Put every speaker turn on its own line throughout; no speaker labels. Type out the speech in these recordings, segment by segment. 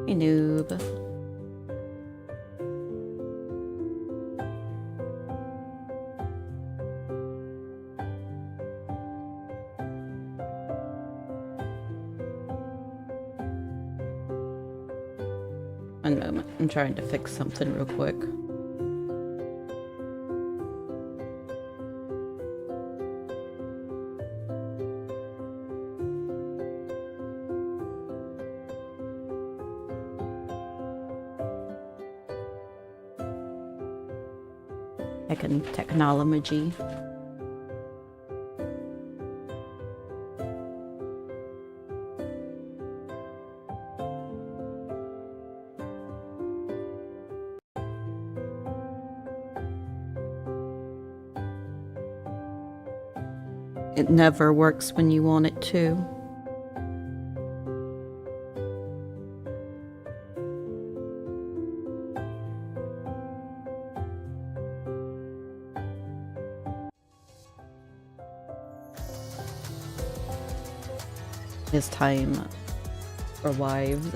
Hey, noob. One moment, I'm trying to fix something real quick. Heckin' technology. It never works when you want it to. It's time for wives.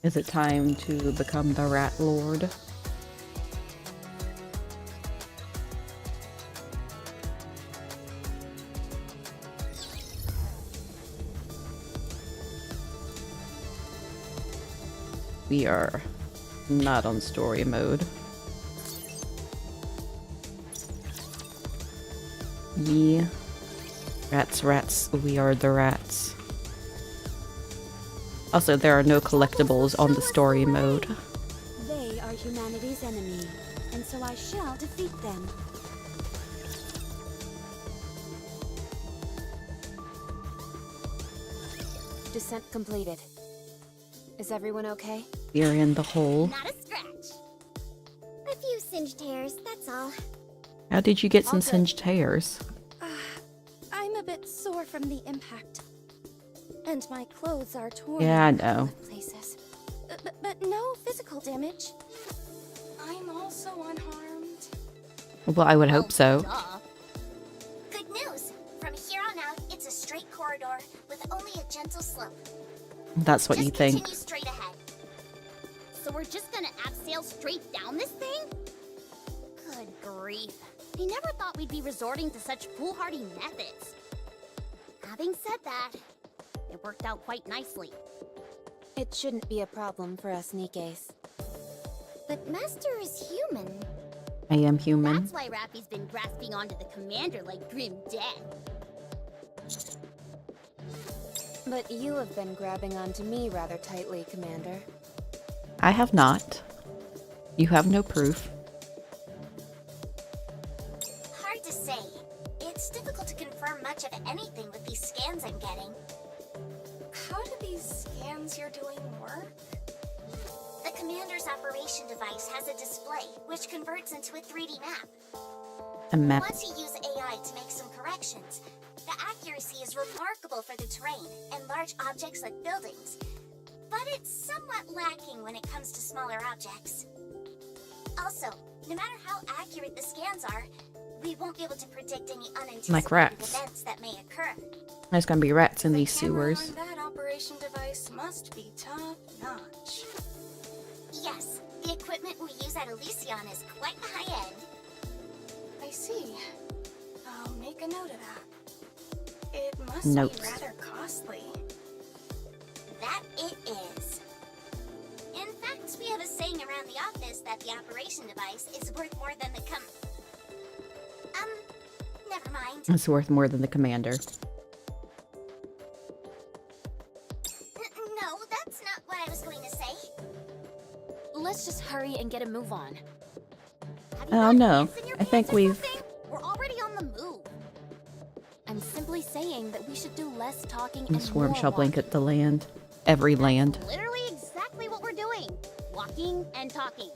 Is it time to become the Rat Lord? We are not on story mode. Yeah. Rats, we are the rats. Also, there are no collectibles on the story mode.
They are humanity's enemy, and so I shall defeat them. Descent completed. Is everyone okay?
We're in the hole.
Not a scratch. A few singed hairs, that's all.
How did you get some singed hairs?
I'm a bit sore from the impact. And my clothes are torn.
Yeah, I know.
Places. But no physical damage. I'm also unharmed.
Well, I would hope so.
Duh. Good news. From here on out, it's a straight corridor with only a gentle slope.
That's what
Just
you think.
Continue straight ahead. So we're just gonna abseil straight down this thing? Good grief. I never thought we'd be resorting to such foolhardy methods. Having said that, it worked out quite nicely.
It shouldn't be a problem for us Nikkes.
But Master is human.
I am human.
That's why Rappy's been grasping onto the commander like grim death.
But you have been grabbing onto me rather tightly, Commander.
I have not. You have no proof.
Hard to say. It's difficult to confirm much of anything with these scans I'm getting.
How do these scans you're doing work?
The commander's operation device has a display, which converts into a 3D map.
A map.
Once you use AI to make some corrections, the accuracy is remarkable for the terrain and large objects like buildings. But it's somewhat lacking when it comes to smaller objects. Also, no matter how accurate the scans are, we won't be able to predict any unanticipated
rats.
events that may occur.
There's gonna be rats in
The
these
camera
sewers.
on that operation device must be top-notch.
Yes, the equipment we use at Elysion is quite high-end.
I see. I'll make a note of that. It must
Notes.
be rather costly.
That it is. In fact, we have a saying around the office that the operation device is worth more than the never mind.
It's worth more than the commander.
No, that's not what I was going to say.
Let's just hurry and get a move on.
Have you
Oh
got
no,
ants in your
I think
pants or
we've...
something? We're already on the move.
I'm simply saying that we should do less talking
The
and
swarm
more
shall
walking.
blanket the land. Every land.
Literally exactly what we're doing. Walking and talking.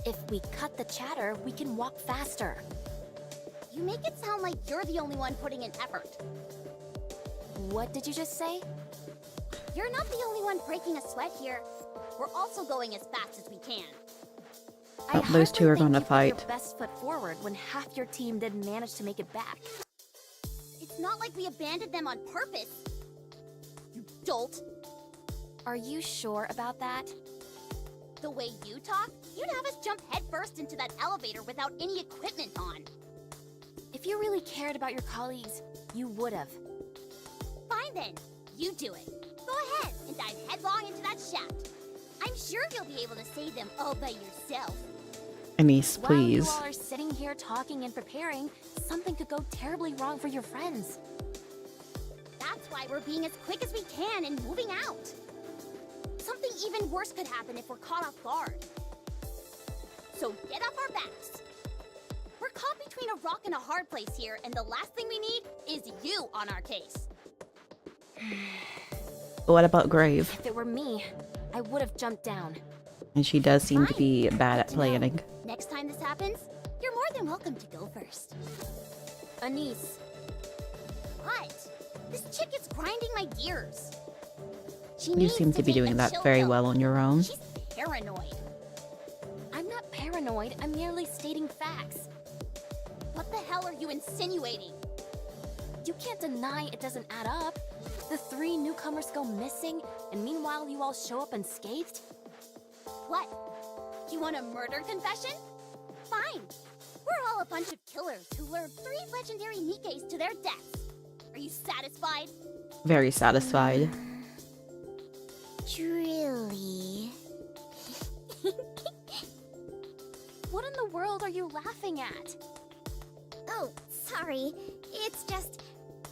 If we cut the chatter, we can walk faster.
You make it sound like you're the only one putting in effort.
What did you just say?
You're not the only one breaking a sweat here. We're also going as fast as we can.
I
Oh, those two are gonna fight.
Your best foot forward when half your team didn't manage to make it back.
It's not like we abandoned them on purpose. You dolt.
Are you sure about that?
The way you talk, you'd have us jump headfirst into that elevator without any equipment on.
If you really cared about your colleagues, you would have.
Fine then, you do it. Go ahead and dive headlong into that shaft. I'm sure you'll be able to save them all by yourself.
Anise, please.
While you all are sitting here talking and preparing, something could go terribly wrong for your friends.
That's why we're being as quick as we can and moving out. Something even worse could happen if we're caught off guard. So get off our backs. We're caught between a rock and a hard place here, and the last thing we need is you on our case.
What about Grave?
If it were me, I would have jumped down.
And she does seem to
Fine.
be bad at
Good to know.
planning.
Next time this happens, you're more than welcome to go first.
Anise,
What? This chick is grinding my gears. She
You
needs
seem to be
take
doing
a
that
chill
very
pill.
well on your own.
She's paranoid.
I'm not paranoid, I'm merely stating facts.
What the hell are you insinuating?
You can't deny it doesn't add up. The 3 newcomers go missing, and meanwhile you all show up unscathed?
What? You want a murder confession? Fine. We're all a bunch of killers who lured 3 legendary Nikkes to their deaths. Are you satisfied?
Very satisfied.
Truly.
What in the world are you laughing at?
Oh, sorry. It's just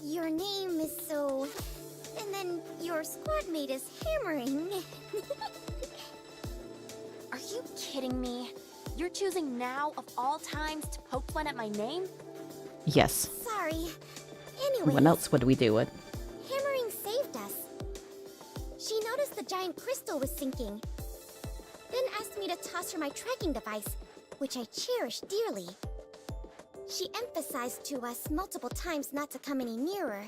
your name is so... And then your squad mate is hammering.
Are you kidding me? You're choosing now of all times to poke fun at my name?
Yes.
Sorry. Anyway,
When else would we do it?
hammering saved us. She noticed the giant crystal was sinking. Then asked me to toss her my tracking device, which I cherish dearly. She emphasized to us multiple times not to come any nearer.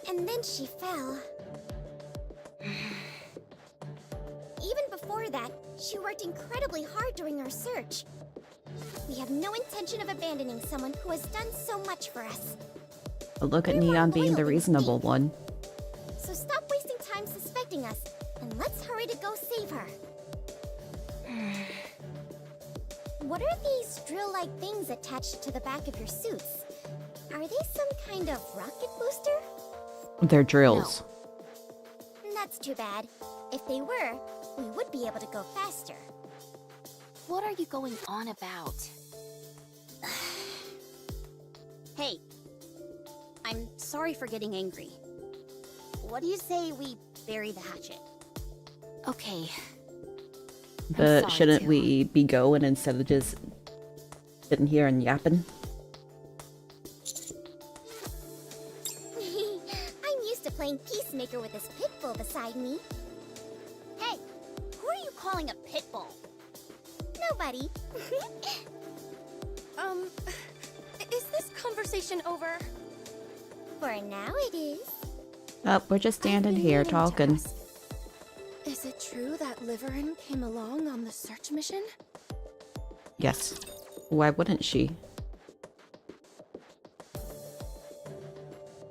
And then she fell. Even before that, she worked incredibly hard during our search. We have no intention of abandoning someone who has done so much for us.
But look at
We're more
Neon being
loyal
the
than
reasonable
fake.
one.
So stop wasting time suspecting us, and let's hurry to go save her. What are these drill-like things attached to the back of your suits? Are they some kind of rocket booster?
They're drills.
That's too bad. If they were, we would be able to go faster.
What are you going on about?
Hey, I'm sorry for getting angry. What do you say we bury the hatchet?
Okay.
But
sorry,
shouldn't
too.
we be going instead of just sitting here and yapping?
I'm used to playing peacemaker with this pit bull beside me. Hey, who are you calling a pit bull? Nobody.
Is this conversation over?
For now it is.
Oh, we're just standing
I've been
here
meaning to
talking.
ask, is it true that Liverin came along on the search mission?
Yes. Why wouldn't she?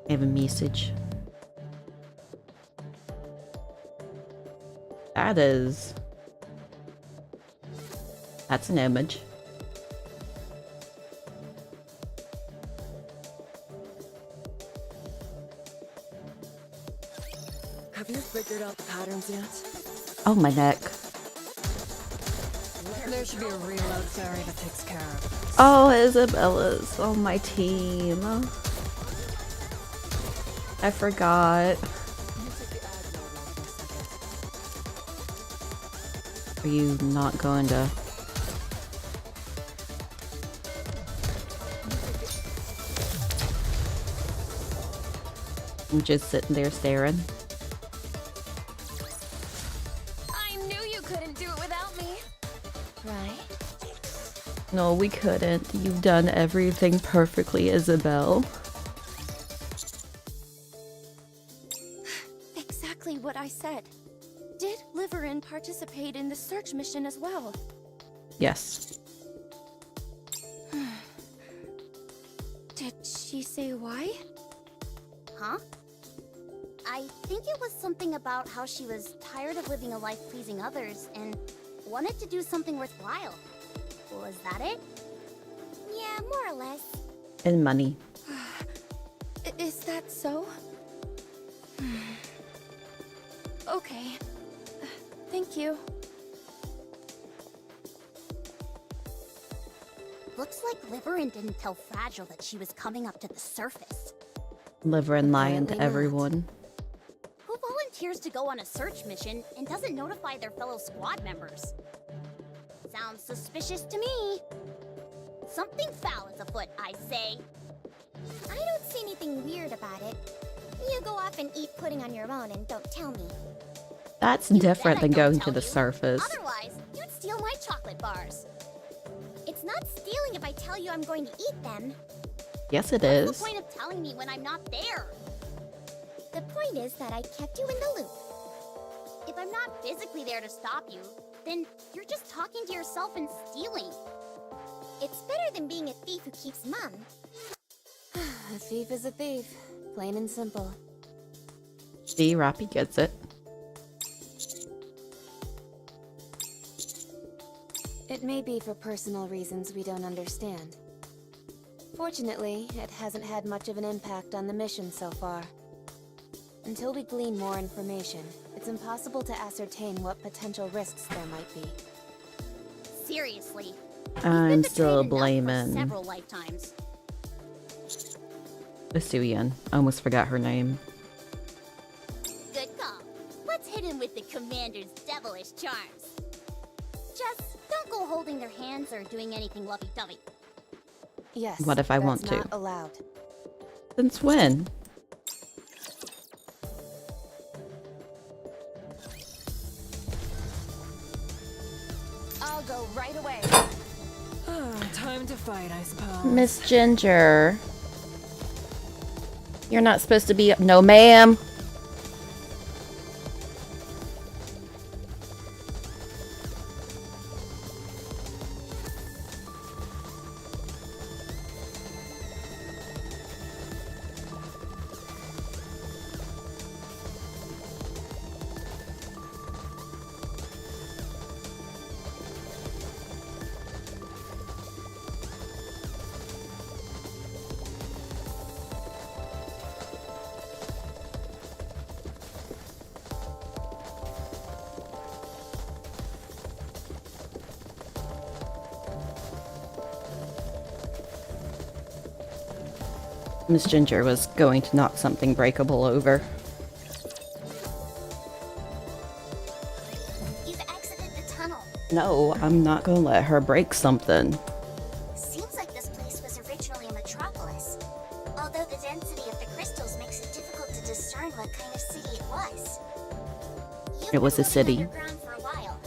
I have a message. That's an image.
Have you figured out the patterns yet?
Oh, my neck.
There should be a reload fairy that takes care of this.
Oh, Isabella's on my team. I forgot.
You take the ag mode one for a second.
Are you not going to? I'm just sitting there staring.
I knew you couldn't do it without me. Right?
No, we couldn't. You've done everything perfectly, Isabel.
Exactly what I said. Did Liverin participate in the search mission as well?
Yes.
Did she say why? Huh? I think it was something about how she was tired of living a life pleasing others and wanted to do something worthwhile. Was that it? Yeah, more or less.
And money.
Is that so? Okay. Thank you. Looks like Liverin didn't tell Fragile that she was coming up to the surface.
Liver and lying to
Apparently not.
everyone.
Who volunteers to go on a search mission and doesn't notify their fellow squad members? Sounds suspicious to me. Something foul is afoot, I say. I don't see anything weird about it. You go off and eat pudding on your own and don't tell me.
That's
You
different
bet I
than
don't
going to
tell
the
you.
surface.
Otherwise, you'd steal my chocolate bars. It's not stealing if I tell you I'm going to eat them.
Yes, it
What's
is.
the point of telling me when I'm not there? The point is that I kept you in the loop. If I'm not physically there to stop you, then you're just talking to yourself and stealing. It's better than being a thief who keeps mum.
A thief is a thief. Plain and simple.
See, Rappy gets it.
It may be for personal reasons we don't understand. Fortunately, it hasn't had much of an impact on the mission so far. Until we glean more information, it's impossible to ascertain what potential risks there might be.
Seriously.
I'm
You've been
still
betrayed enough for
blaming
several lifetimes.
Vesuvian. Almost forgot her name.
Good call. Let's hit him with the commander's devilish charms. Just don't go holding their hands or doing anything lovey-dovey.
Yes.
What if I want
that's
to?
not allowed.
Since when?
I'll go right away. Time to fight, I suppose.
Miss Ginger. You're not supposed to be. No, ma'am. Miss Ginger was going to knock something breakable over.
You've exited the tunnel.
No, I'm not gonna let her break something.
Seems like this place was originally a metropolis. Although the density of the crystals makes it difficult to discern what kind of city it was. You've
It was
been
a city.
living underground for a while,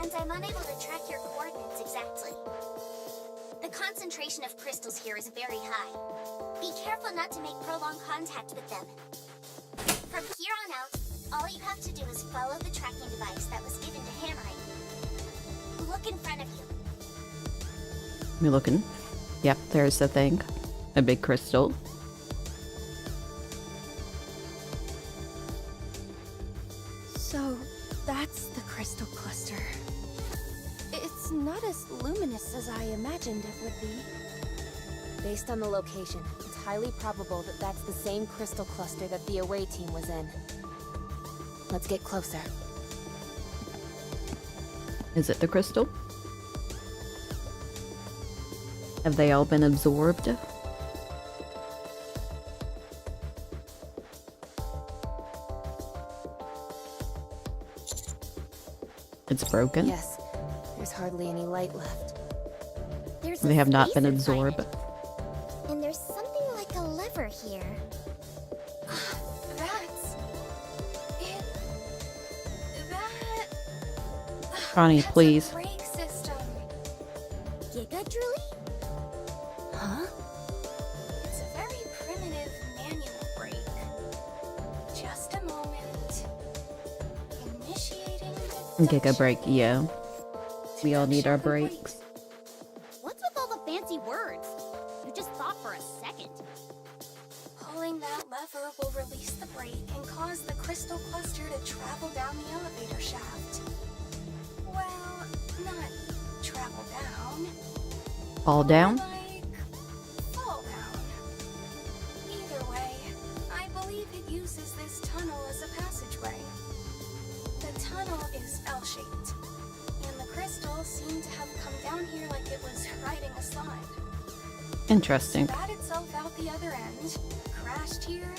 and I'm unable to track your coordinates exactly. The concentration of crystals here is very high. Be careful not to make prolonged contact with them. From here on out, all you have to do is follow the tracking device that was given to Hammering. Look in front of you.
You looking? Yep, there's the thing. A big crystal.
So, that's the crystal cluster. It's not as luminous as I imagined it would be.
Based on the location, it's highly probable that that's the same crystal cluster that the away team was in. Let's get closer.
Is it the crystal? Have they all been absorbed? It's broken?
Yes, there's hardly any light left.
There's
They
a
have not
space
been
inside
absorbed.
it. And there's something like a lever here.
That's it. That.
Connie,
That's a
please.
brake system.
Giga Drooly?
Huh? It's a very primitive manual brake. Just a moment. Initiating the
Giga break, yeah. We all need our
Connection
breaks.
complete.
What's with all the fancy words? You just thought for a second.
Pulling that lever will release the brake and cause the crystal cluster to travel down the elevator shaft. Well, not travel down.
All down?
Like, fall down. Either way, I believe it uses this tunnel as a passageway. The tunnel is L-shaped, and the crystal seemed to have come down here like it was riding a slide.
Interesting.
Spat itself out the other end, crashed here,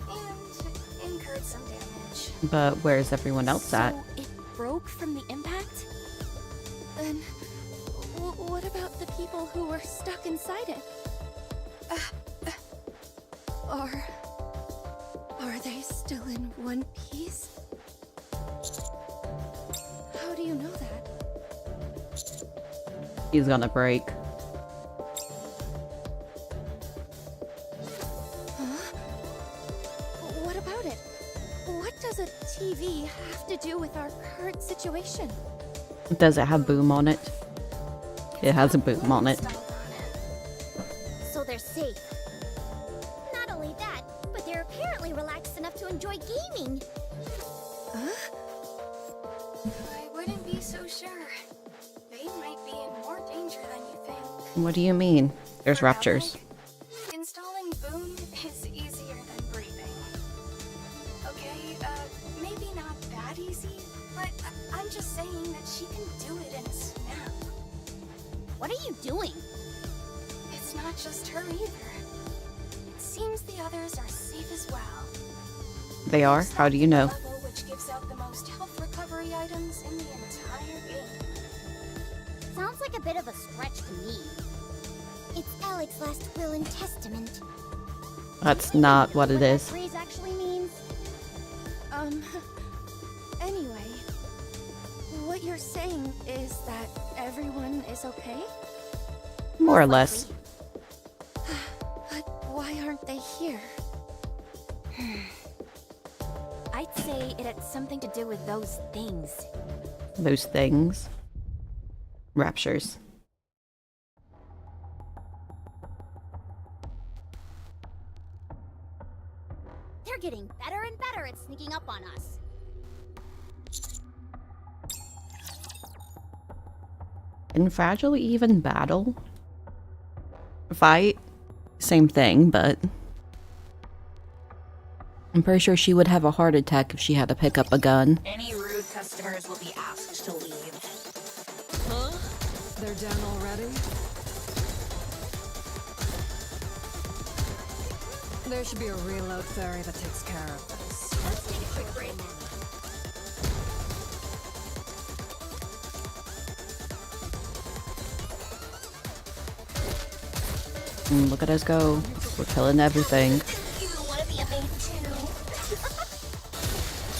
and incurred some damage.
But where's everyone else at?
So it broke from the impact? Then what about the people who were stuck inside it? Are they still in one piece? How do you know that?
He's gonna break.
What about it? What does a TV have to do with our current situation?
Does it have boom on it? It has a boom on it.
So they're safe. Not only that, but they're apparently relaxed enough to enjoy gaming.
I wouldn't be so sure. They might be in more danger than you think.
What do you mean? There's
For
raptures.
Alec, installing boom is easier than breathing. Okay, maybe not that easy, but I'm just saying that she can do it in a snap.
What are you doing?
It's not just her either. It seems the others are safe as well.
They are? How do you know?
Level which gives out the most health recovery items in the entire game.
Sounds like a bit of a stretch to me. It's Alec's last will and testament.
That's not what it is.
That phrase actually means?
Anyway, what you're saying is that everyone is okay?
More or less.
But why aren't they here?
I'd say it had something to do with those things.
Those things. Raptures.
They're getting better and better at sneaking up on us.
Can Fragile even battle? Fight? Same thing, but I'm pretty sure she would have a heart attack if she had to pick up a gun.
Any rude customers will be asked to leave.
Huh? They're down already? There should be a reload ferry that takes care of this.
Let's take a quick break.
Look at us go. We're killing everything.
You want to be a maid too?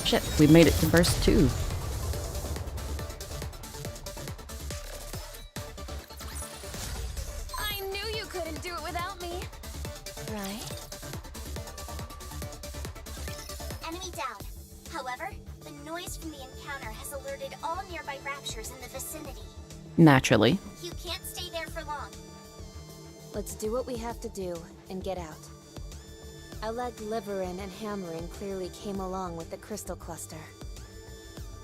Shit, we made it to verse 2.
I knew you couldn't do it without me.
Right?
Enemy down. However, the noise from the encounter has alerted all nearby raptures in the vicinity.
Naturally.
You can't stay there for long.
Let's do what we have to do and get out. Aleg, Liverin, and Hammering clearly came along with the crystal cluster.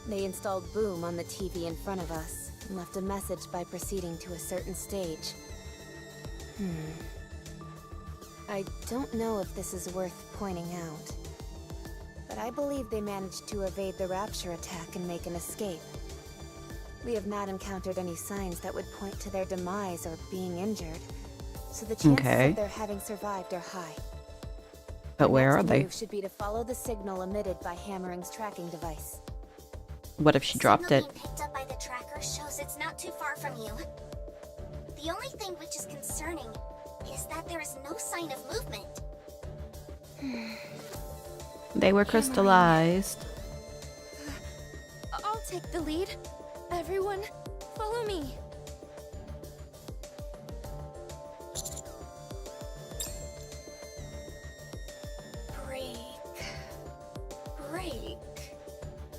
They installed boom on the TV in front of us and left a message by proceeding to a certain stage. I don't know if this is worth pointing out, but I believe they managed to evade the rapture attack and make an escape. We have not encountered any signs that would point to their demise or being injured, so the chances
Okay.
of their having survived are high.
But
Our
where
next
are they?
move should be to follow the signal emitted by Hammering's tracking device.
What if she dropped
Signal
it?
being picked up by the tracker shows it's not too far from you. The only thing which is concerning is that there is no sign of movement.
They were crystallized.
I'll take the lead. Everyone, follow me.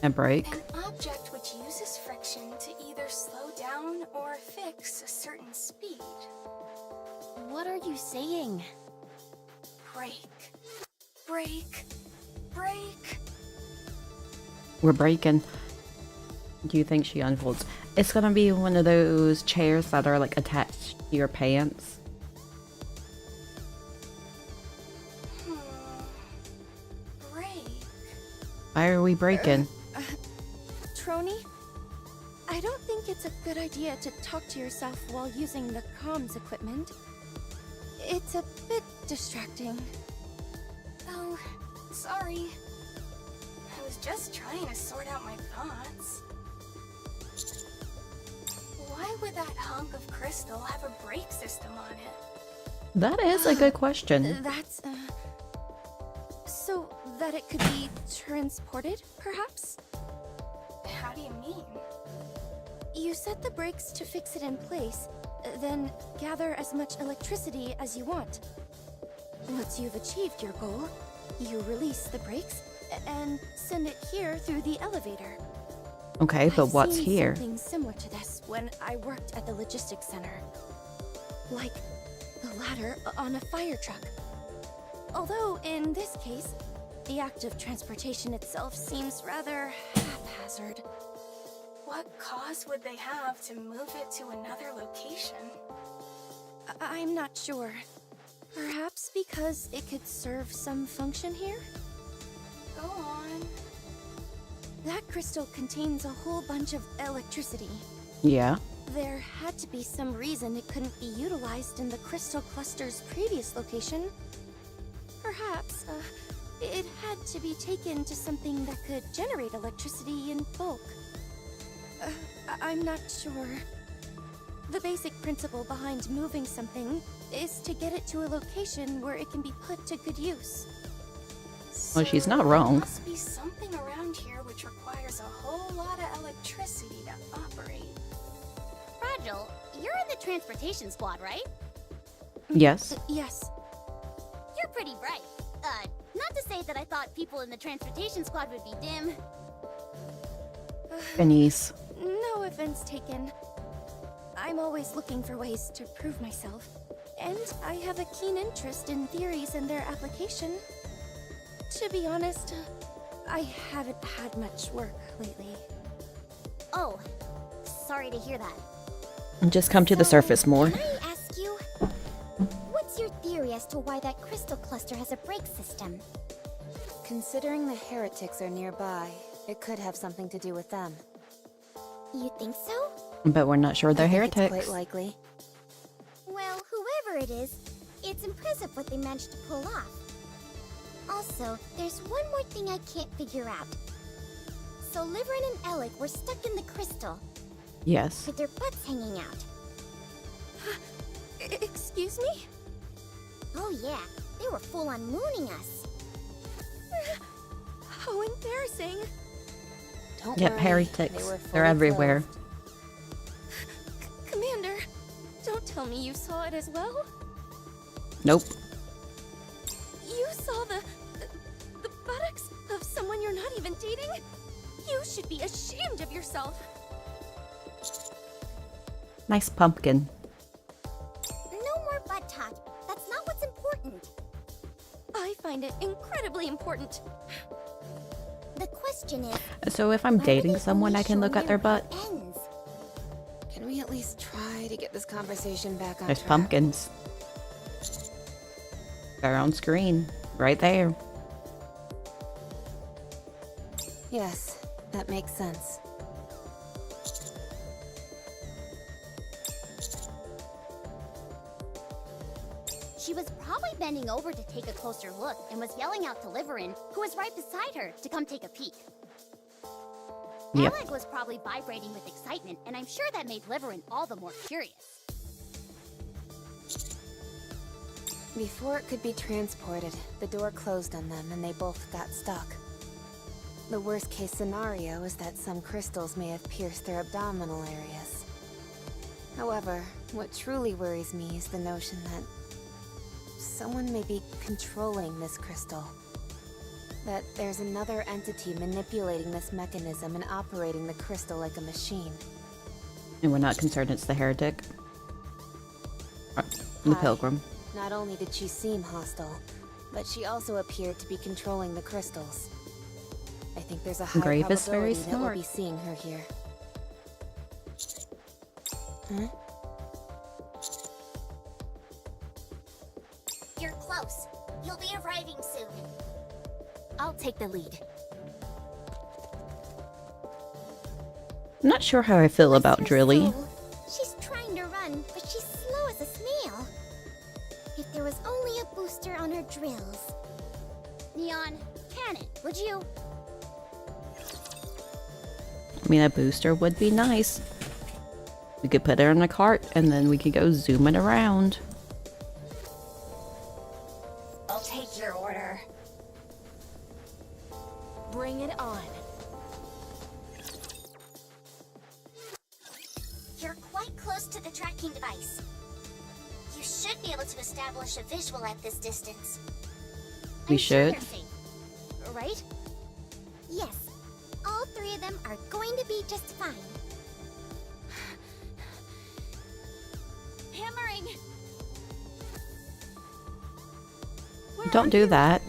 And break.
An object which uses friction to either slow down brakes a certain speed.
What are you saying?
Brake. Brake. Brake.
We're breaking. Do you think she unfolds? It's gonna be one of those chairs that are like attached to your pants.
Brake.
Why are we breaking?
Trony? I don't think it's a good idea to talk to yourself while using the comms equipment. It's a bit distracting.
Oh, sorry. I was just trying to sort out my thoughts. Why would that hunk of crystal have a brake system on it?
That is a good question.
That's, so that it could be transported, perhaps?
How do you mean?
You set the brakes to fix it in place, then gather as much electricity as you want. Once you've achieved your goal, you release the brakes and send it here through the elevator.
Okay, but
I've
what's
seen
here?
Something similar to this when I worked at the logistics center. Like the ladder on a fire truck. Although in this case, the act of transportation itself seems rather haphazard.
What cause would they have to move it to another location?
I'm not sure. Perhaps because it could serve some function here?
Go on.
That crystal contains a whole bunch of electricity.
Yeah.
There had to be some reason it couldn't be utilized in the crystal cluster's previous location. Perhaps, it had to be taken to something that could generate electricity in bulk. I'm not sure. The basic principle behind moving something is to get it to a location where it can be put to good use.
Well, she's not
So
wrong.
There must be something around here which requires a whole lot of electricity to operate.
Fragile, you're in the transportation squad, right?
Yes.
Yes.
You're pretty bright. Not to say that I thought people in the transportation squad would be dim.
Denise.
No offense taken. I'm always looking for ways to prove myself. And I have a keen interest in theories and their application. To be honest, I haven't had much work lately.
Oh, sorry to hear that.
Just come to the surface more.
Can I ask you, what's your theory as to why that crystal cluster has a brake system?
Considering the heretics are nearby, it could have something to do with them.
You think so?
But we're not sure they're
I think it's
heretics.
quite likely.
Well, whoever it is, it's impressive what they managed to pull off. Also, there's one more thing I can't figure out. So Liverin and Alec were stuck in the crystal,
Yes.
with their butts hanging out. Excuse me? Oh yeah, they were full on mooning us. How embarrassing.
Don't
Yep,
worry,
heretics.
they were
They're
fully
everywhere.
clothed.
Commander, don't tell me you saw it as well.
Nope.
You saw the buttocks of someone you're not even dating? You should be ashamed of yourself.
Nice pumpkin.
No more butt talk. That's not what's important. I find it incredibly important. The question is,
So if I'm
why are
dating
they
someone,
only
I can look
showing
at their
where it
butt.
ends?
Can we at least try to get this conversation back on
There's
track?
pumpkins. They're on screen. Right there.
Yes, that makes sense.
She was probably bending over to take a closer look and was yelling out to Liverin, who was right beside her, to come take a peek.
Yep.
Alec was probably vibrating with excitement, and I'm sure that made Liverin all the more curious.
Before it could be transported, the door closed on them and they both got stuck. The worst case scenario is that some crystals may have pierced their abdominal areas. However, what truly worries me is the notion that someone may be controlling this crystal. That there's another entity manipulating this mechanism and operating the crystal like a machine.
And we're not concerned it's the heretic. The
Hi.
pilgrim.
Not only did she seem hostile, but she also appeared to be controlling the crystals. I think there's a high
Grape is very
probability that we'll
smart.
be seeing her here. Huh?
You're close. You'll be arriving soon.
I'll take the lead.
I'm not sure how I feel about
Bless her
Drilly.
soul. She's trying to run, but she's slow as a snail. If there was only a booster on her drills. Neon, cannon, would you?
I mean, a booster would be nice. We could put her in a cart and then we could go zooming around.
I'll take your order.
Bring it on.
You're quite close to the tracking device. You should be able to establish a visual at this distance.
We
I'm sure
should.
they're safe, right? Yes. All three of them are going to be just fine.
Hammering!
Don't do that.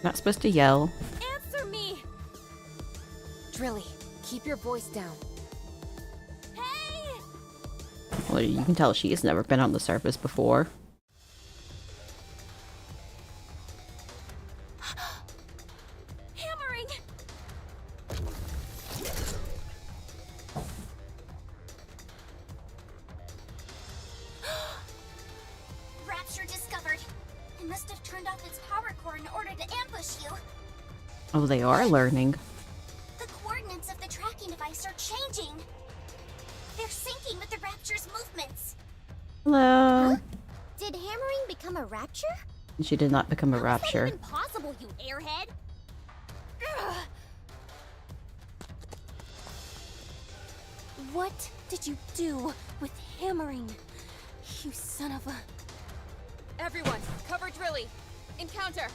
Not supposed to yell.
Answer me!
Drilly, keep your voice down.
Hey!
Well, you can tell she's never been on the surface before.
Hammering!
Rapture discovered. It must have turned off its power core in order to ambush you.
Oh, they are learning.
The coordinates of the tracking device are changing. They're syncing with the Rapture's movements.
Hello.
Did hammering become a rapture?
She did not become a
How is
rapture.
that even possible, you airhead?
What did you do with hammering? You son of a...
Everyone, cover Drilly. Encounter.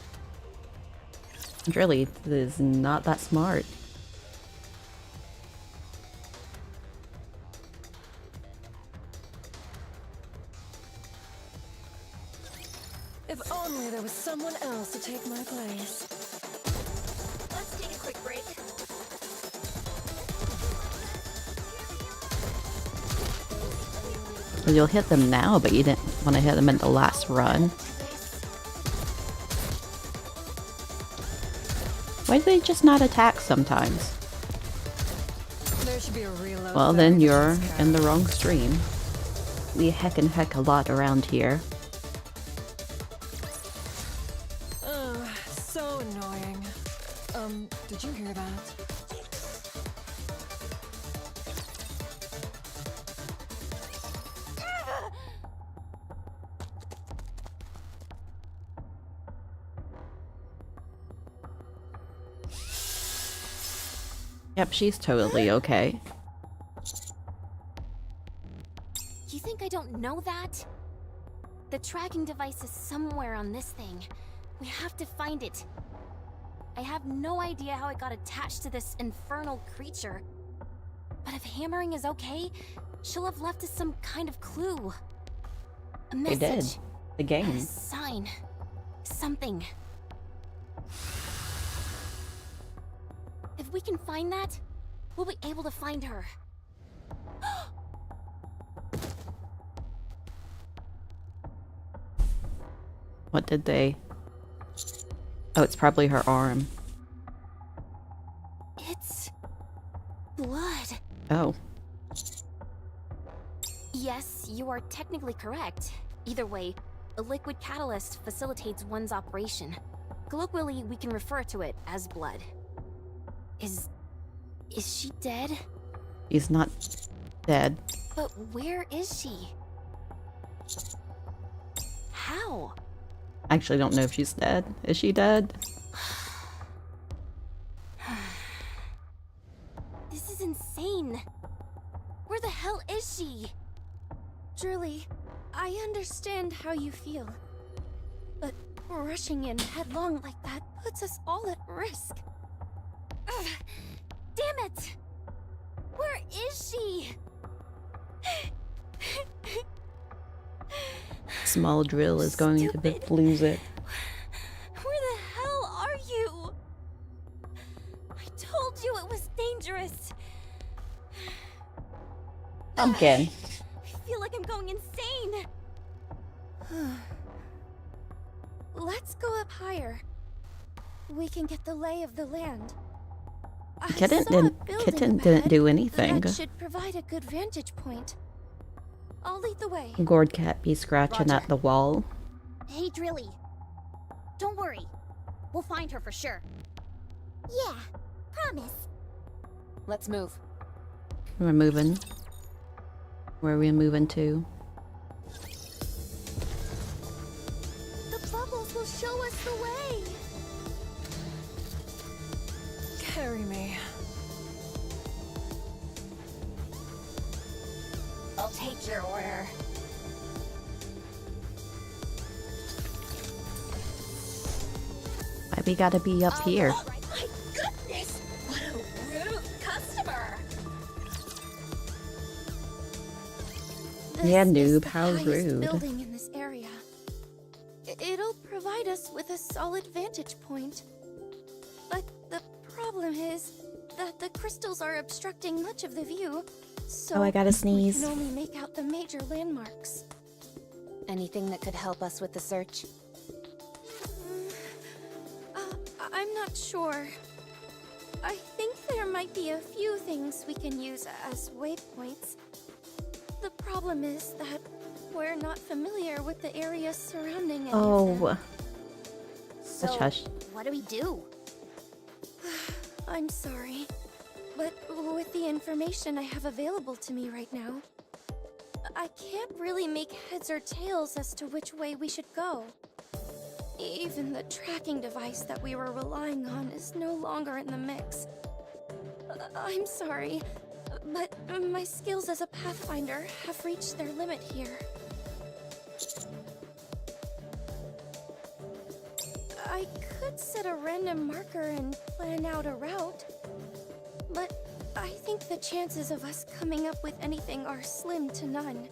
Drilly is not that smart.
If only there was someone else to take my place.
Let's take a quick break.
Well, you'll hit them now, but you didn't want to hit them in the last run. Why do they just not attack sometimes?
There should be a reload.
Well,
there
then
that
you're
takes care
in the
of
wrong
it.
stream. We heck a lot around here.
Ugh, so annoying. Did you hear that?
Yep, she's totally okay.
You think I don't know that? The tracking device is somewhere on this thing. We have to find it. I have no idea how it got attached to this infernal creature. But if hammering is okay, she'll have left us some kind of clue. A
They
message.
did. The
A
game.
sign. Something. If we can find that, we'll be able to find her.
What did they... Oh, it's probably her arm.
It's... blood.
Oh.
Yes, you are technically correct. Either way, a liquid catalyst facilitates one's operation. Colloquially, we can refer to it as blood. Is she dead?
He's not dead.
But where is she? How?
I actually don't know if she's dead. Is she dead?
This is insane. Where the hell is she?
Drilly, I understand how you feel. But rushing in headlong like that puts us all at risk.
Ugh, damn it! Where is she?
small drill is going to lose it.
Where the hell are you? I told you it was dangerous.
Pumpkin.
I feel like I'm going insane.
Let's go up higher. We can get the lay of the land. I
Kitten
saw a
didn't,
building
Kitten
up
didn't
ahead
do anything.
That should provide a good vantage point. I'll lead the way.
Gourd Cat be scratching
Roger.
at the wall.
Hey, Drilly. Don't worry. We'll find her for sure.
Yeah, promise.
Let's move.
We're moving. Where are we moving to?
The bubbles will show us the way.
Carry me.
I'll take your order.
Why we gotta be up here?
My goodness! What a rude customer!
Yeah,
This is
noob,
the
how
highest
rude.
building in this area. It'll provide us with a solid vantage point. But the problem is that the crystals are obstructing much of the view. So
Oh, I gotta
we
sneeze.
can only make out the major landmarks.
Anything that could help us with the search?
I'm not sure. I think there might be a few things we can use as waypoints. The problem is that we're not familiar with the area surrounding any of them.
Oh,
So,
hush hush.
what do we do?
I'm sorry, but with the information I have available to me right now, I can't really make heads or tails as to which way we should go. Even the tracking device that we were relying on is no longer in the mix. I'm sorry, but my skills as a pathfinder have reached their limit here. I could set a random marker and plan out a route, but I think the chances of us coming up with anything are slim to none.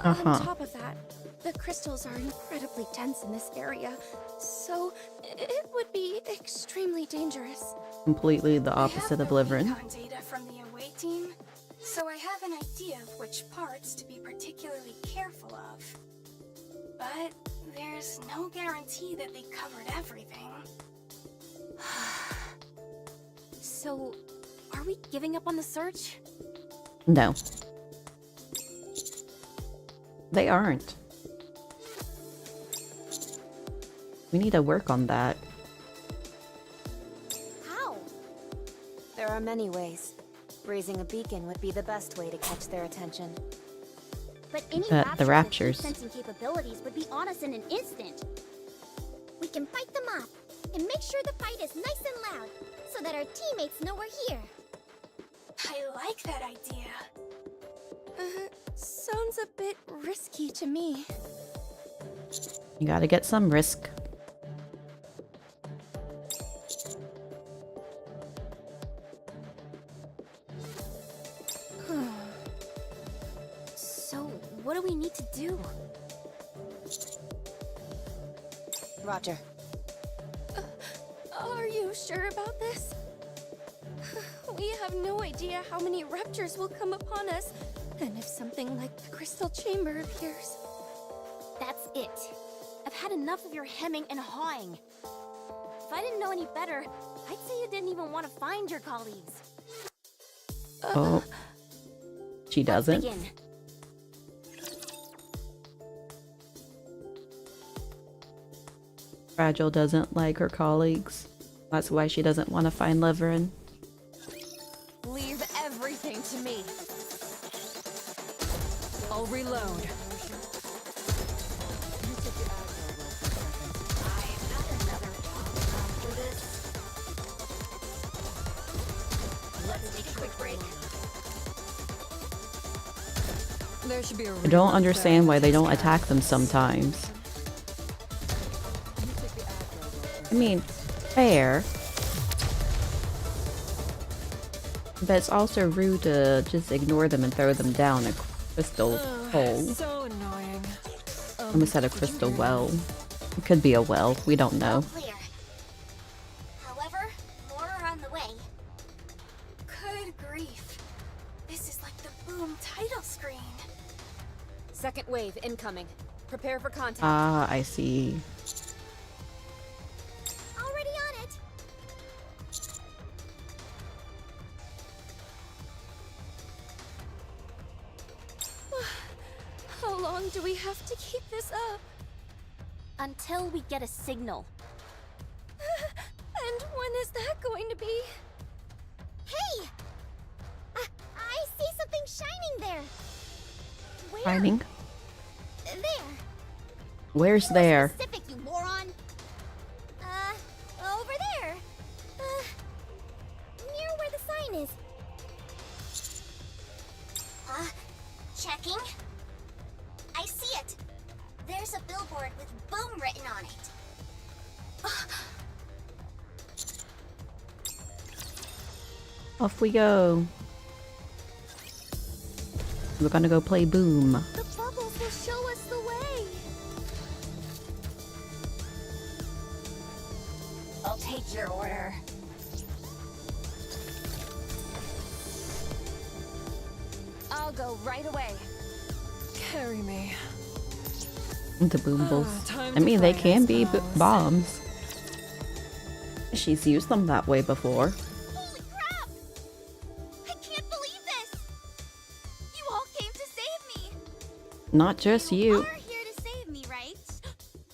On top of that, the crystals are incredibly dense in this area, so it would be extremely dangerous.
Completely the opposite of Liverin.
I have the recon data from the away team, so I have an idea of which parts to be particularly careful of. But there's no guarantee that they covered everything.
So, are we giving up on the search?
No. They aren't. We need to work on that.
How?
There are many ways. Raising a beacon would be the best way to catch their attention.
But any
The
raptures
raptures.
with deep sensing capabilities would be on us in an instant.
We can fight them off and make sure the fight is nice and loud so that our teammates know we're here.
I like that idea.
Sounds a bit risky to me.
You gotta get some risk.
So, what do we need to do?
Roger.
Are you sure about this? We have no idea how many raptors will come upon us, and if something like the crystal chamber appears.
That's it. I've had enough of your hemming and hawing. If I didn't know any better, I'd say you didn't even want to find your colleagues.
Oh. She
Let's
doesn't.
begin.
Fragile doesn't like her colleagues. That's why she doesn't want to find Liverin.
Leave everything to me. I'll reload.
I've got another job after this. Let's take a quick break.
There should be a
I don't understand why they don't attack them sometimes. I mean, fair. But it's also rude to just ignore them and throw them down a crystal hole.
So annoying.
almost said a crystal well. It could be a well. We don't know.
All clear. However, more are on the way.
Good grief. This is like the Boom title screen.
Second wave incoming. Prepare for contact.
Ah, I see.
Already on it.
How long do we have to keep this up? Until we get a signal.
And when is that going to be? Hey! I see something shining there. Where?
Shining?
There.
Where's there?
Specific, you moron. Over there. Near where the sign is.
Checking. I see it. There's a billboard with Boom written on it.
Off we go. We're gonna go play Boom.
The bubbles will show us the way.
I'll take your order.
I'll go right away.
Carry me.
The Boombles.
Time
I
to
mean, they
fight, I
can be
suppose.
bombs. She's used them that way before.
Holy crap! I can't believe this! You all came to save me!
Not just you.
are here to save me, right?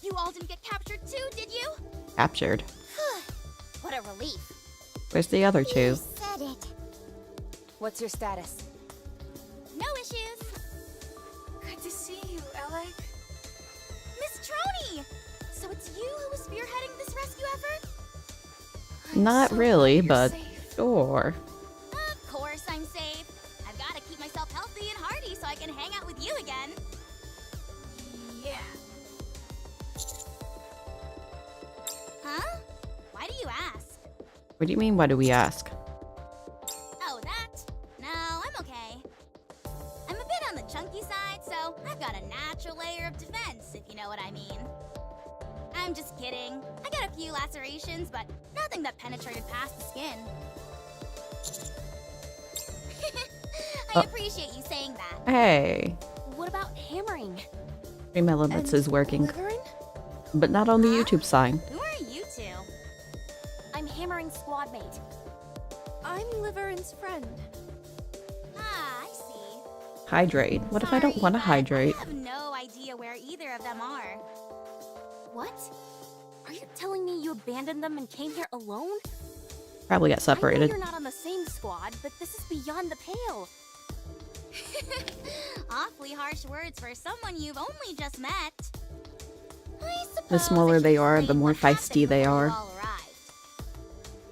You all didn't get captured too, did you?
Captured.
What a relief.
Where's the other
You
two?
said it.
What's your status?
No issues.
Good to see you, Alec.
Miss Trony! So it's you who was spearheading this rescue effort?
Not
So
really,
glad you're
but
safe.
sure.
Of course I'm safe. I've got to keep myself healthy and hearty so I can hang out with you again.
Yeah.
Huh? Why do you ask?
What do you mean, what do we ask?
Oh, that? No, I'm okay. I'm a bit on the chunky side, so I've got a natural layer of defense, if you know what I mean. I'm just kidding. I got a few lacerations, but nothing that penetrated past the skin. I appreciate you saying that.
Hey,
What about hammering?
Dream Elements is working,
Liverin?
but not on the YouTube sign.
Who are you two? I'm Hammering squad mate. I'm Liverin's friend.
Ah, I see.
Hydrate. What if I don't
Sorry,
want to
but
hydrate?
I have no idea where either of them are.
What? Are you telling me you abandoned them and came here alone?
Probably got
I know
separated.
you're not on the same squad, but this is beyond the pale.
Awfully harsh words for someone you've only just met.
The smaller they are, the more feisty they are.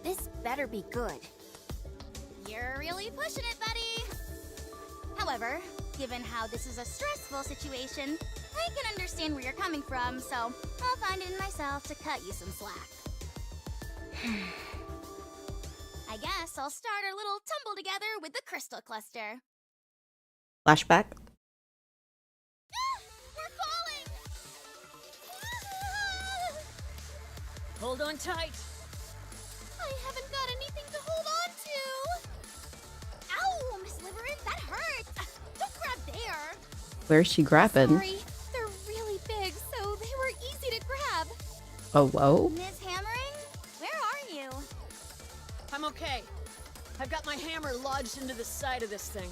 This better be good.
You're really pushing it, buddy. However, given how this is a stressful situation, I can understand where you're coming from, so I'll find it in myself to cut you some slack. I guess I'll start our little tumble together with the crystal cluster.
Flashback.
We're falling!
Hold on tight.
I haven't got anything to hold on to! Ow, Miss Liverin, that hurts! Don't grab there!
Where's she grabbing?
Sorry, they're really big, so they were easy to grab.
Oh, whoa.
Miss Hammering, where are you?
I'm okay. I've got my hammer lodged into the side of this thing.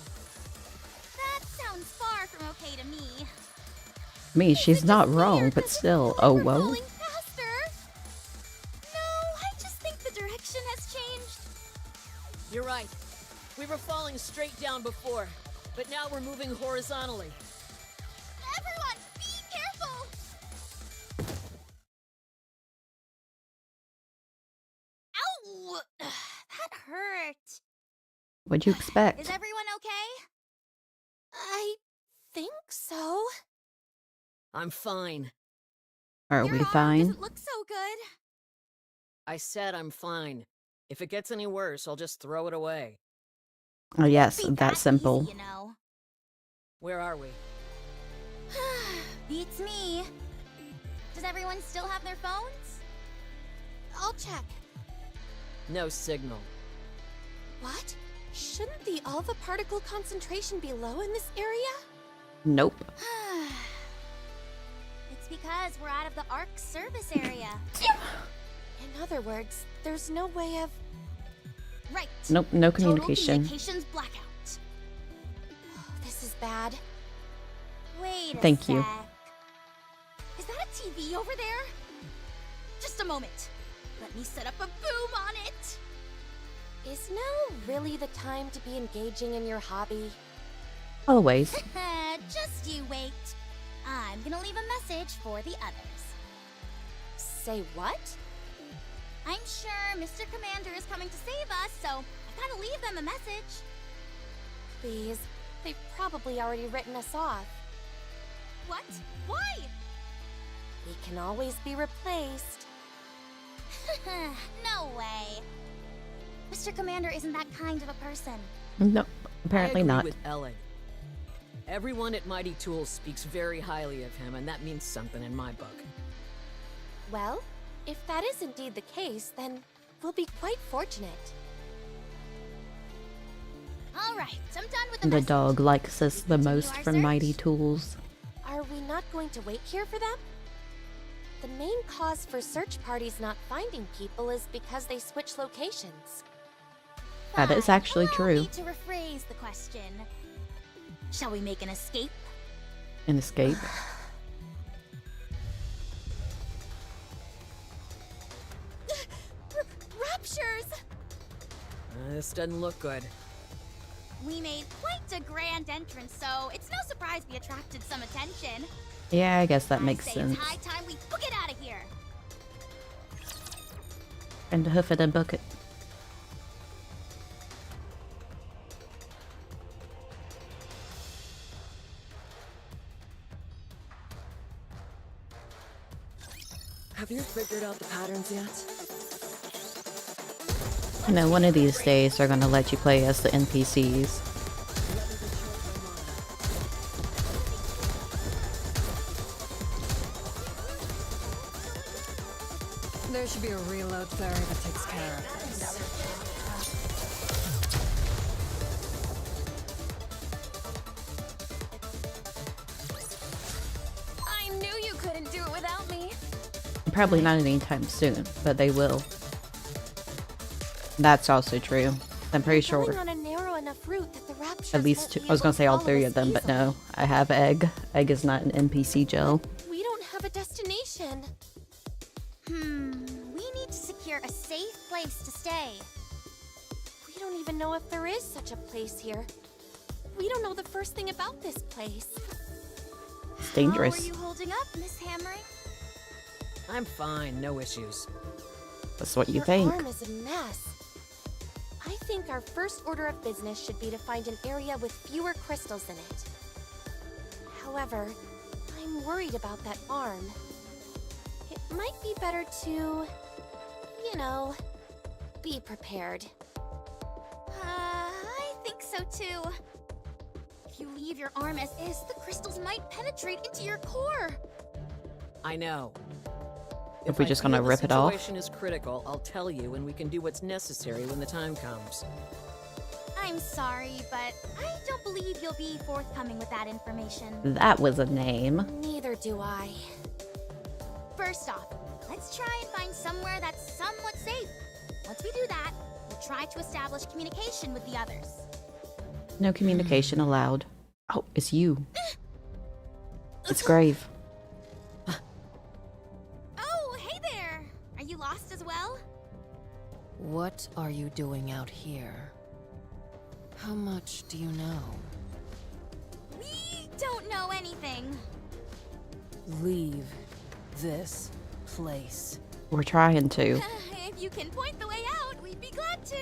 That sounds far from okay to me.
Me, she's not wrong,
Weird,
but
does it
still.
feel like
Oh,
we're
whoa.
falling faster? No, I just think the direction has changed.
You're right. We were falling straight down before, but now we're moving horizontally.
Everyone, be careful! Ow! That hurt.
What'd you expect?
Is everyone okay?
I think so.
I'm fine.
Are
Your
we
arm
fine?
doesn't look so good.
I said I'm fine. If it gets any worse, I'll just throw it away.
Oh, yes,
Be
that simple.
easy, you know.
Where are we?
Beats me. Does everyone still have their phones?
I'll check.
No signal.
What? Shouldn't the alpha particle concentration be low in this area?
Nope.
It's because we're out of the ARC service area.
In other words, there's no way of...
Right.
Nope, no
Total
communication.
communications blackout.
This is bad.
Wait a
Thank you.
sec. Is that a TV over there? Just a moment. Let me set up a boom on it.
Is now really the time to be engaging in your hobby?
Always.
Just you wait. I'm gonna leave a message for the others.
Say what?
I'm sure Mr. Commander is coming to save us, so I gotta leave them a message.
Please. They've probably already written us off.
What? Why?
We can always be replaced.
No way. Mr. Commander isn't that kind of a person.
Nope, apparently
I agree
not.
with Ellen. Everyone at Mighty Tools speaks very highly of him, and that means something in my book.
Well, if that is indeed the case, then we'll be quite fortunate.
All right, I'm done with the
The
message.
dog likes us the
Continue
most
our
from
search?
Mighty Tools.
Are we not going to wait here for them? The main cause for search parties not finding people is because they switch locations.
That is
Fine,
actually
allow
true.
me to rephrase the question. Shall we make an escape?
An escape.
Raptures!
This doesn't look good.
We made quite a grand entrance, so it's no surprise we attracted some attention.
Yeah, I guess that makes
I say
sense.
It's high time we book it out of here.
And hoof it and book it.
Have you figured out the patterns yet?
You know, one of these days they're gonna let you play as the NPCs.
There should be a reload fairy that takes care of this.
I knew you couldn't do it without me.
Probably not anytime soon, but they will. That's also true. I'm pretty sure.
Going on a narrow enough route that the raptures
At least
won't
two,
be
I was gonna
able
say all
follow
three
us
of them, but
easily.
no. I have Egg. Egg is not an NPC gel.
We don't have a destination.
We need to secure a safe place to stay.
We don't even know if there is such a place here. We don't know the first thing about this place.
It's
How
dangerous.
are you holding up, Miss Hammering?
I'm fine, no issues.
That's what you
Your
think.
arm is a mess. I think our first order of business should be to find an area with fewer crystals in it. However, I'm worried about that arm. It might be better to, you know, be prepared.
I think so too. If you leave your arm as is, the crystals might penetrate into your core.
I know.
If we're
I
just
feel
gonna
the
rip it off?
situation is critical, I'll tell you, and we can do what's necessary when the time comes.
I'm sorry, but I don't believe you'll be forthcoming with that information.
That was a name.
Neither do I.
First off, let's try and find somewhere that's somewhat safe. Once we do that, we'll try to establish communication with the others.
No communication allowed. Oh, it's you. It's Grave.
Oh, hey there! Are you lost as well?
What are you doing out here? How much do you know?
We don't know anything.
Leave this place.
We're trying to.
If you can point the way out, we'd be glad to.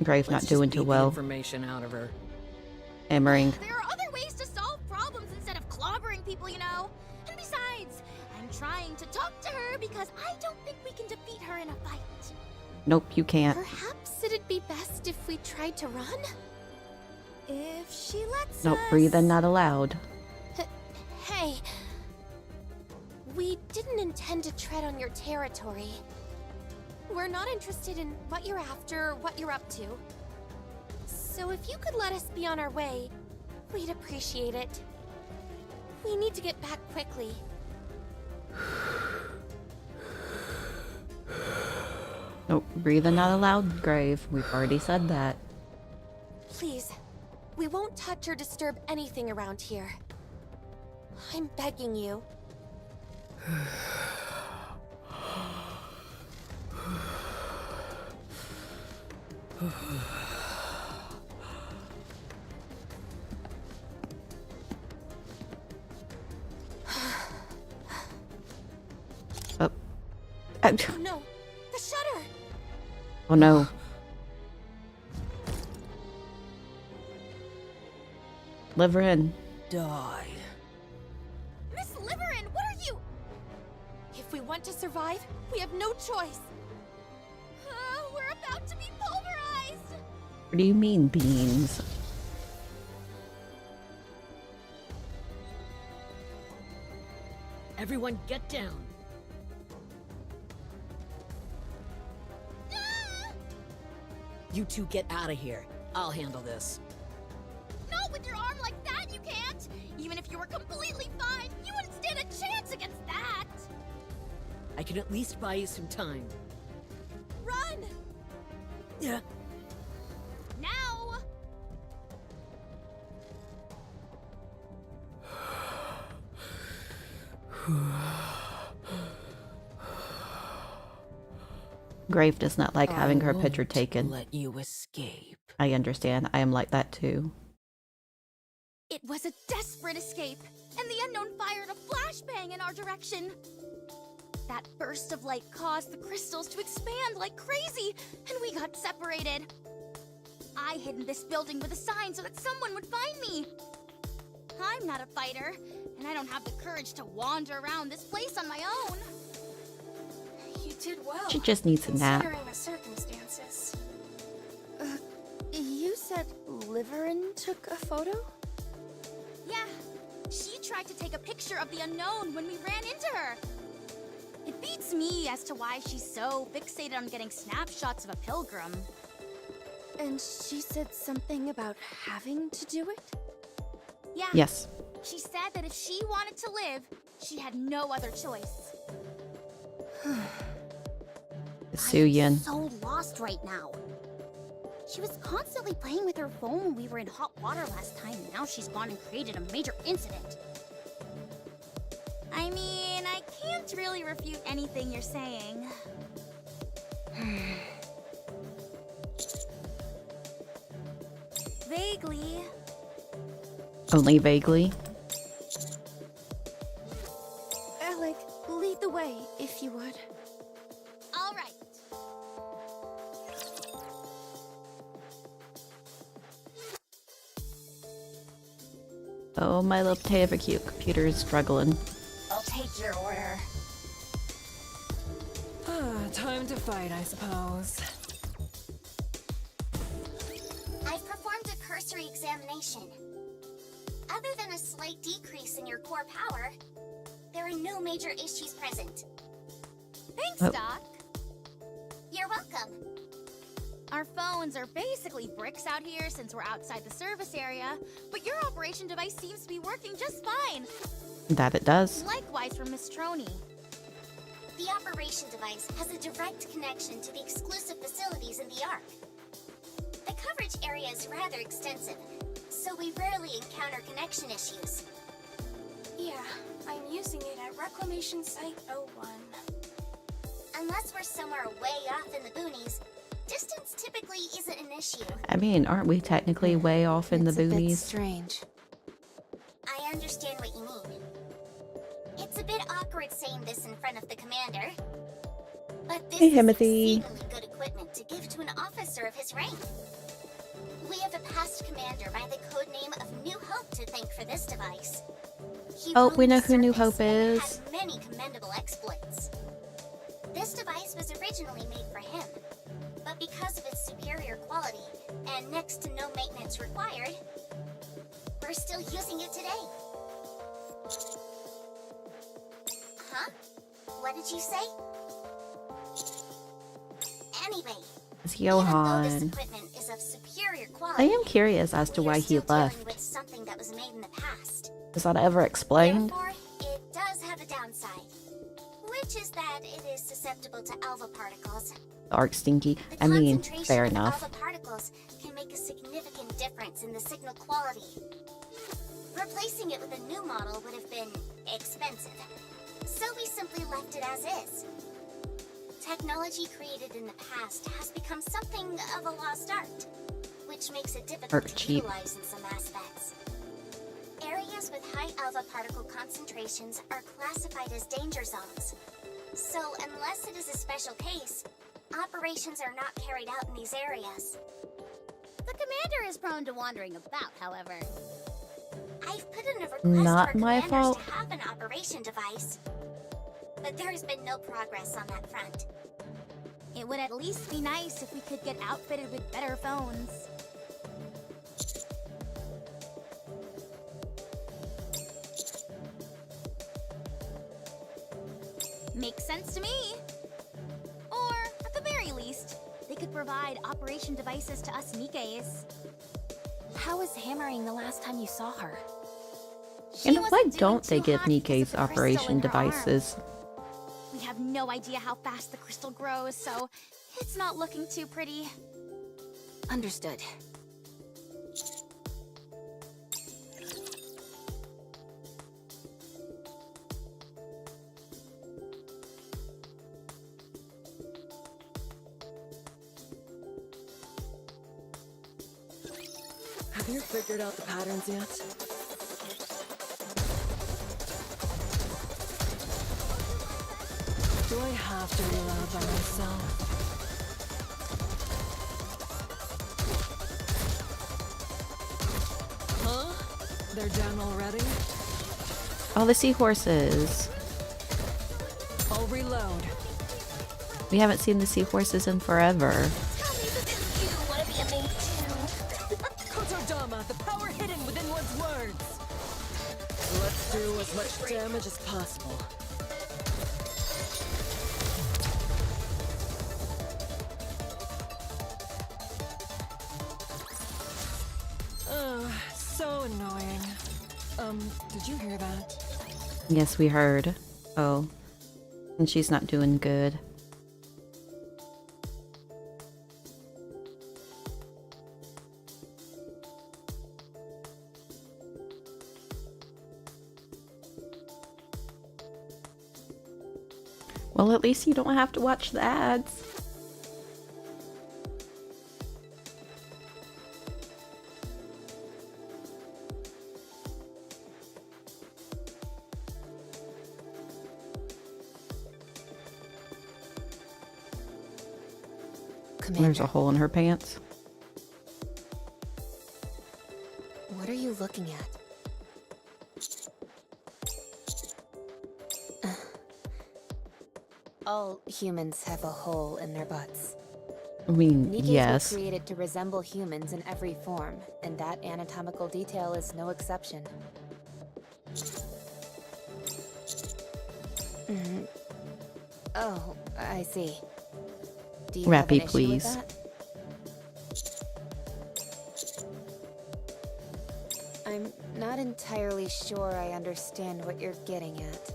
Grave not
Let's just
doing
beat
too
the
well.
information out of her.
Hammering.
There are other ways to solve problems instead of clobbering people, you know. And besides, I'm trying to talk to her because I don't think we can defeat her in a fight.
Nope, you can't.
Perhaps be best if we tried to run? If she lets
Nope,
us...
breathing not allowed.
Hey. We didn't intend to tread on your territory. We're not interested in what you're after or what you're up to. So if you could let us be on our way, we'd appreciate it. We need to get back quickly.
Nope, breathing not allowed, Grave. We've already said that.
Please, we won't touch or disturb anything around here. I'm begging you.
Oh.
Oh no, the shutter!
Oh no. Liver in.
Die.
Miss Liverin, what are you? If we want to survive, we have no choice. We're about to be pulverized!
What do you mean, beans?
Everyone get down. You two get out of here. I'll handle this.
Not with your arm like that, you can't! Even if you were completely fine, you wouldn't stand a chance against that!
I can at least buy you some time.
Run!
Yeah.
Now!
Grave does not like having her picture
won't
taken.
Let you escape.
I understand. I am like that too.
It was a desperate escape, and the unknown fired a flashbang in our direction. That burst of light caused the crystals to expand like crazy, and we got separated. I hid in this building with a sign so that someone would find me. I'm not a fighter, and I don't have the courage to wander around this place on my own.
You did well.
She just needs a nap.
Considering the circumstances.
You said Liverin took a photo? Yeah, she tried to take a picture of the unknown when we ran into her. It beats me as to why she's so fixated on getting snapshots of a pilgrim. And she said something about having to do it? Yeah.
Yes.
She said that if she wanted to live, she had no other choice.
Suyin.
I'm so lost right now. She was constantly playing with her phone when we were in hot water last time, and now she's gone and created a major incident. I mean, I can't really refute anything you're saying. Vaguely.
Only vaguely.
Alec, lead the way, if you would. All right.
Oh, my little cute computer is struggling.
I'll take your order.
Time to fight, I suppose.
I've performed a cursory examination. Other than a slight decrease in your core power, there are no major issues present.
Thanks,
Oh.
Doc.
You're welcome.
Our phones are basically bricks out here since we're outside the service area, but your operation device seems to be working just fine.
That it does.
Likewise for Miss Troney.
The operation device has a direct connection to the exclusive facilities in the Ark. The coverage area is rather extensive, so we rarely encounter connection issues.
Yeah, I'm using it at Reclamation Site 01.
Unless we're somewhere way off in the boonies, distance typically isn't an issue.
I mean, aren't we technically way off in the
It's a bit
boonies?
strange.
I understand what you mean. It's a bit awkward saying this in front of the commander. But this
Hey,
is
Timothy.
exceedingly good equipment to give to an officer of his rank. We have a past commander by the codename of New Hope to thank for this device. He
Oh,
roamed
we know
the
who New
surface
Hope
and
is.
had many commendable exploits. This device was originally made for him, But because of its superior quality and next to no maintenance required, we're still using it today. Huh? What did you say? Anyway,
It's
even though this
Johan.
equipment is of superior
I
quality,
am curious as to
we are
why he
still dealing
left.
with something that was made in the past.
Is that ever explained?
Therefore, it does have a downside, which is that it is susceptible to alpha particles.
Dark stinky.
The
I mean,
concentration
fair
of
enough.
alpha particles can make a significant difference in the signal quality. Replacing it with a new model would have been expensive, so we simply left it as is. Technology created in the past has become something of a lost art, which makes it difficult to
cheap.
utilize in some aspects. Areas with high alpha particle concentrations are classified as danger zones. So unless it is a special case, operations are not carried out in these areas.
The commander is prone to wandering about, however.
I've put in a request
Not
for
my
commanders
fault.
to have an operation device, but there has been no progress on that front.
It would at least be nice if we could get outfitted with better phones. Makes sense to me. Or, at the very least, they could provide operation devices to us Nikkes.
How was Hammering the last time you saw her?
And
She
why
wasn't doing
don't they
too
give
hot because of
Nikke's
the crystal
operation
in her arm.
devices?
We have no idea how fast the crystal grows, so it's not looking too pretty.
Understood.
Have you figured out the patterns yet? Do I have to rely by myself? Huh? They're down already?
Oh, the seahorses.
I'll reload.
We haven't seen the seahorses in forever.
Tell me that you want to be a maid too.
Kotodama, the power hidden within one's words. Let's do as much damage as possible. So annoying. Did you hear that?
Yes, we heard. Oh. And she's not doing good. Well, at least you don't have to watch the ads. There's a hole in her pants.
What are you looking at? All humans have a hole in their butts.
I mean,
Nikkes
yes.
were created to resemble humans in every form, and that anatomical detail is no exception. Oh, I see. Do you have an
Rappy,
issue
please.
with that? I'm not entirely sure I understand what you're getting at.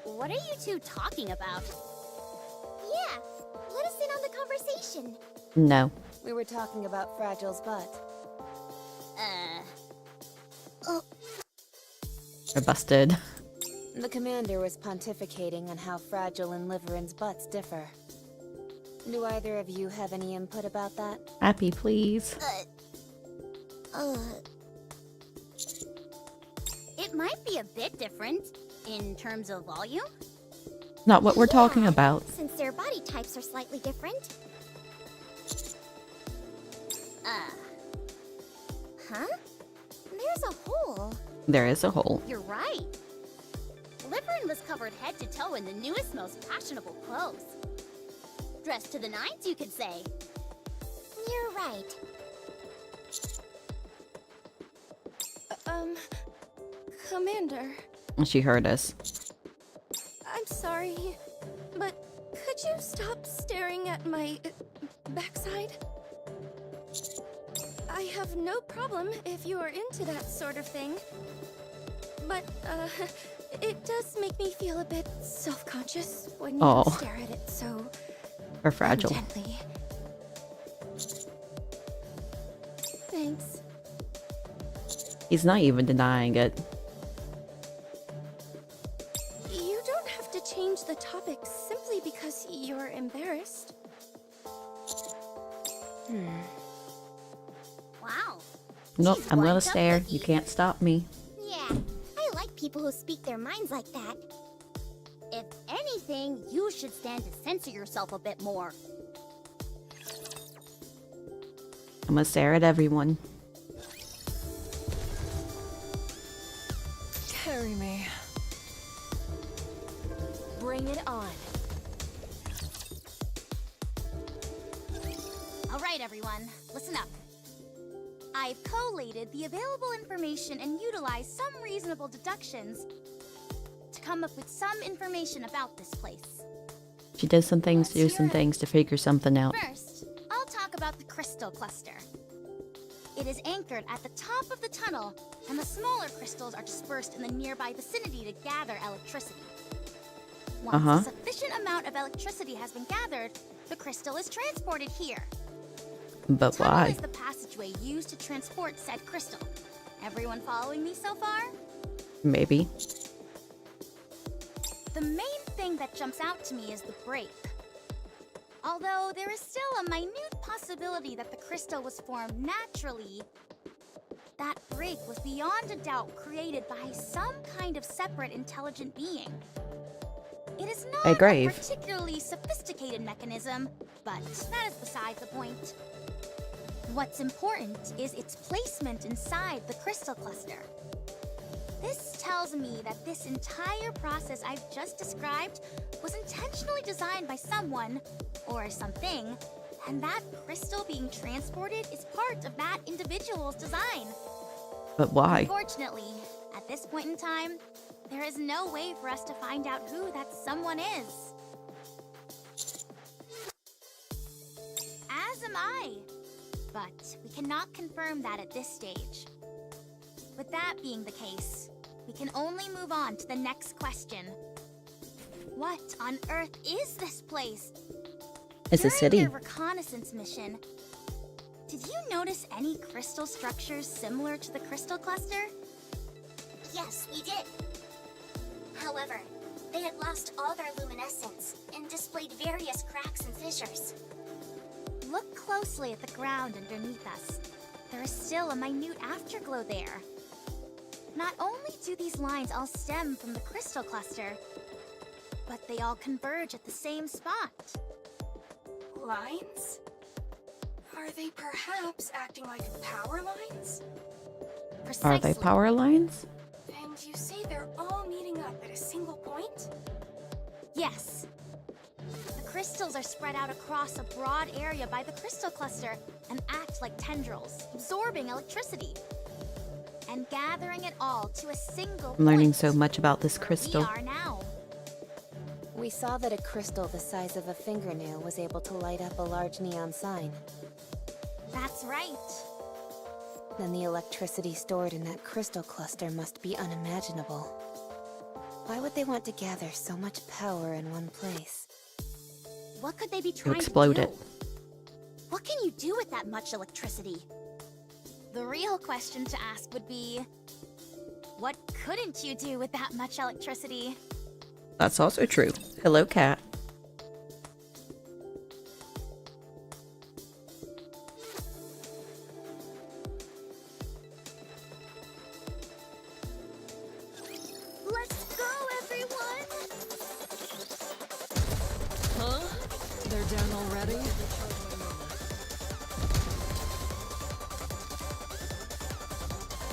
What are you two talking about? Yeah, let us in on the conversation.
No.
We were talking about Fragile's butt.
They're busted.
The commander was pontificating on how Fragile and Liverin's butts differ. Do either of you have any input about that?
Happy, please.
It might be a bit different in terms of volume.
Not what we're talking about.
Since their body types are slightly different. Huh? There's a hole.
There is a hole.
You're right. Liverin was covered head to toe in the newest, most fashionable clothes.
Dressed to the nines, you could say.
You're right.
Commander,
She heard us.
I'm sorry, but could you stop staring at my backside? I have no problem if you are into that sort of thing. But, it does make me feel a bit self-conscious when you stare at it so
Or fragile.
intently. Thanks.
He's not even denying it.
You don't have to change the topic simply because you're embarrassed.
Wow.
Nope,
She's
I'm
one
gonna
tough
stare.
cookie.
You can't stop me.
Yeah, I like people who speak their minds like that.
If anything, you should stand to censor yourself a bit more.
I'm gonna stare at everyone.
Carry me.
Bring it on.
All right, everyone, listen up. I've collated the available information and utilized some reasonable deductions to come up with some information about this place.
She does some things to do some things to figure something out.
First, I'll talk about the crystal cluster. It is anchored at the top of the tunnel, and the smaller crystals are dispersed in the nearby vicinity to gather electricity. Once a sufficient amount of electricity has been gathered, the crystal is transported here.
But
Tunnel
why?
is the passageway used to transport said crystal. Everyone following me so far?
Maybe.
The main thing that jumps out to me is the break. Although there is still a minute possibility that the crystal was formed naturally, that break was beyond a doubt created by some kind of separate intelligent being. It is not a particularly sophisticated mechanism, but that is beside the point. What's important is its placement inside the crystal cluster. This tells me that this entire process I've just described was intentionally designed by someone, or something, and that crystal being transported is part of that individual's design.
But why?
Unfortunately, at this point in time, there is no way for us to find out who that someone is. As am I. But we cannot confirm that at this stage. With that being the case, we can only move on to the next question. What on earth is this place?
It's a city.
During your reconnaissance mission, did you notice any crystal structures similar to the crystal cluster? Yes, we did. However, they had lost all their luminescence and displayed various cracks and fissures. Look closely at the ground underneath us. There is still a minute afterglow there. Not only do these lines all stem from the crystal cluster, but they all converge at the same spot.
Lines? Are they perhaps acting like power lines?
Are they power lines?
And you say they're all meeting up at a single point?
Yes. The crystals are spread out across a broad area by the crystal cluster and act like tendrils, absorbing electricity and gathering it all to a single
I'm learning
point,
so much about this
where
crystal.
we are now.
We saw that a crystal the size of a fingernail was able to light up a large neon sign.
That's right.
Then the electricity stored in that crystal cluster must be unimaginable. Why would they want to gather so much power in one place?
What could they be trying
explode
to do?
it.
What can you do with that much electricity? The real question to ask would be, what couldn't you do with that much electricity?
That's also true. Hello, cat.
Let's go, everyone!
Huh? They're down already?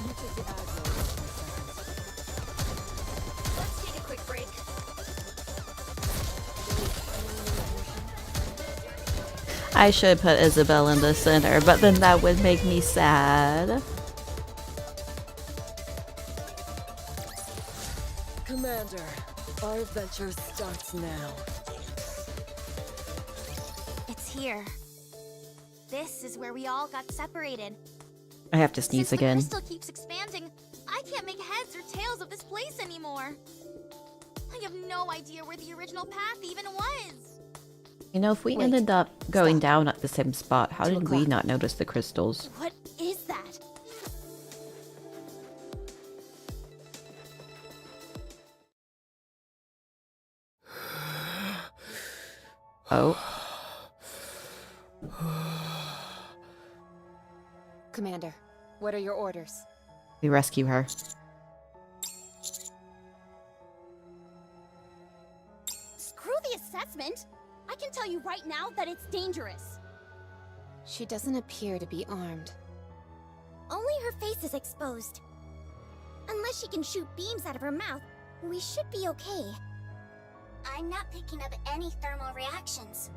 You take the aggro for 2 seconds.
Let's take a quick break.
I should put Isabel in the center, but then that would make me sad.
Commander, our adventure starts now.
It's here. This is where we all got separated.
I have to sneeze again.
Since the crystal keeps expanding, I can't make heads or tails of this place anymore. I have no idea where the original path even was.
You know, if we ended up going down at the same spot, how did we not notice the crystals?
What is that?
Oh.
Commander, what are your orders?
We rescue her.
Screw the assessment! I can tell you right now that it's dangerous.
She doesn't appear to be armed.
Only her face is exposed. Unless she can shoot beams out of her mouth, we should be okay.
I'm not picking up any thermal reactions.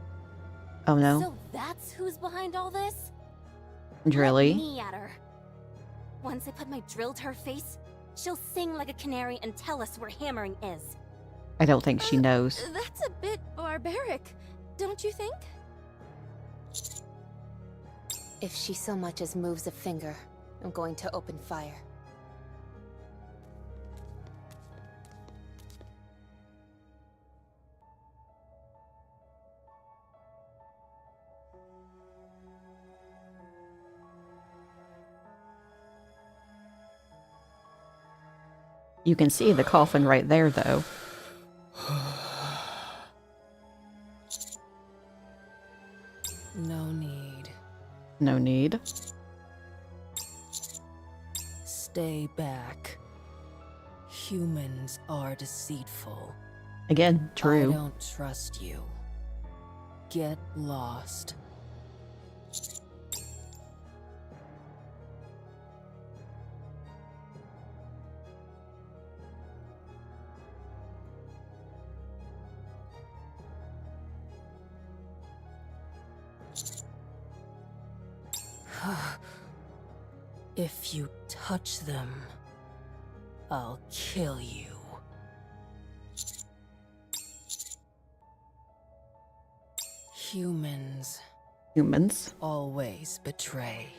Oh no.
So that's who's behind all this?
Really?
Let me at her. Once I put my drill to her face, she'll sing like a canary and tell us where hammering is.
I don't think she knows.
That's a bit barbaric, don't you think?
If she so much as moves a finger, I'm going to open fire.
You can see the coffin right there, though.
No need.
No need.
Stay back. Humans are deceitful.
Again, true.
I don't trust you. Get lost. If you touch them, I'll kill you. Humans always betray.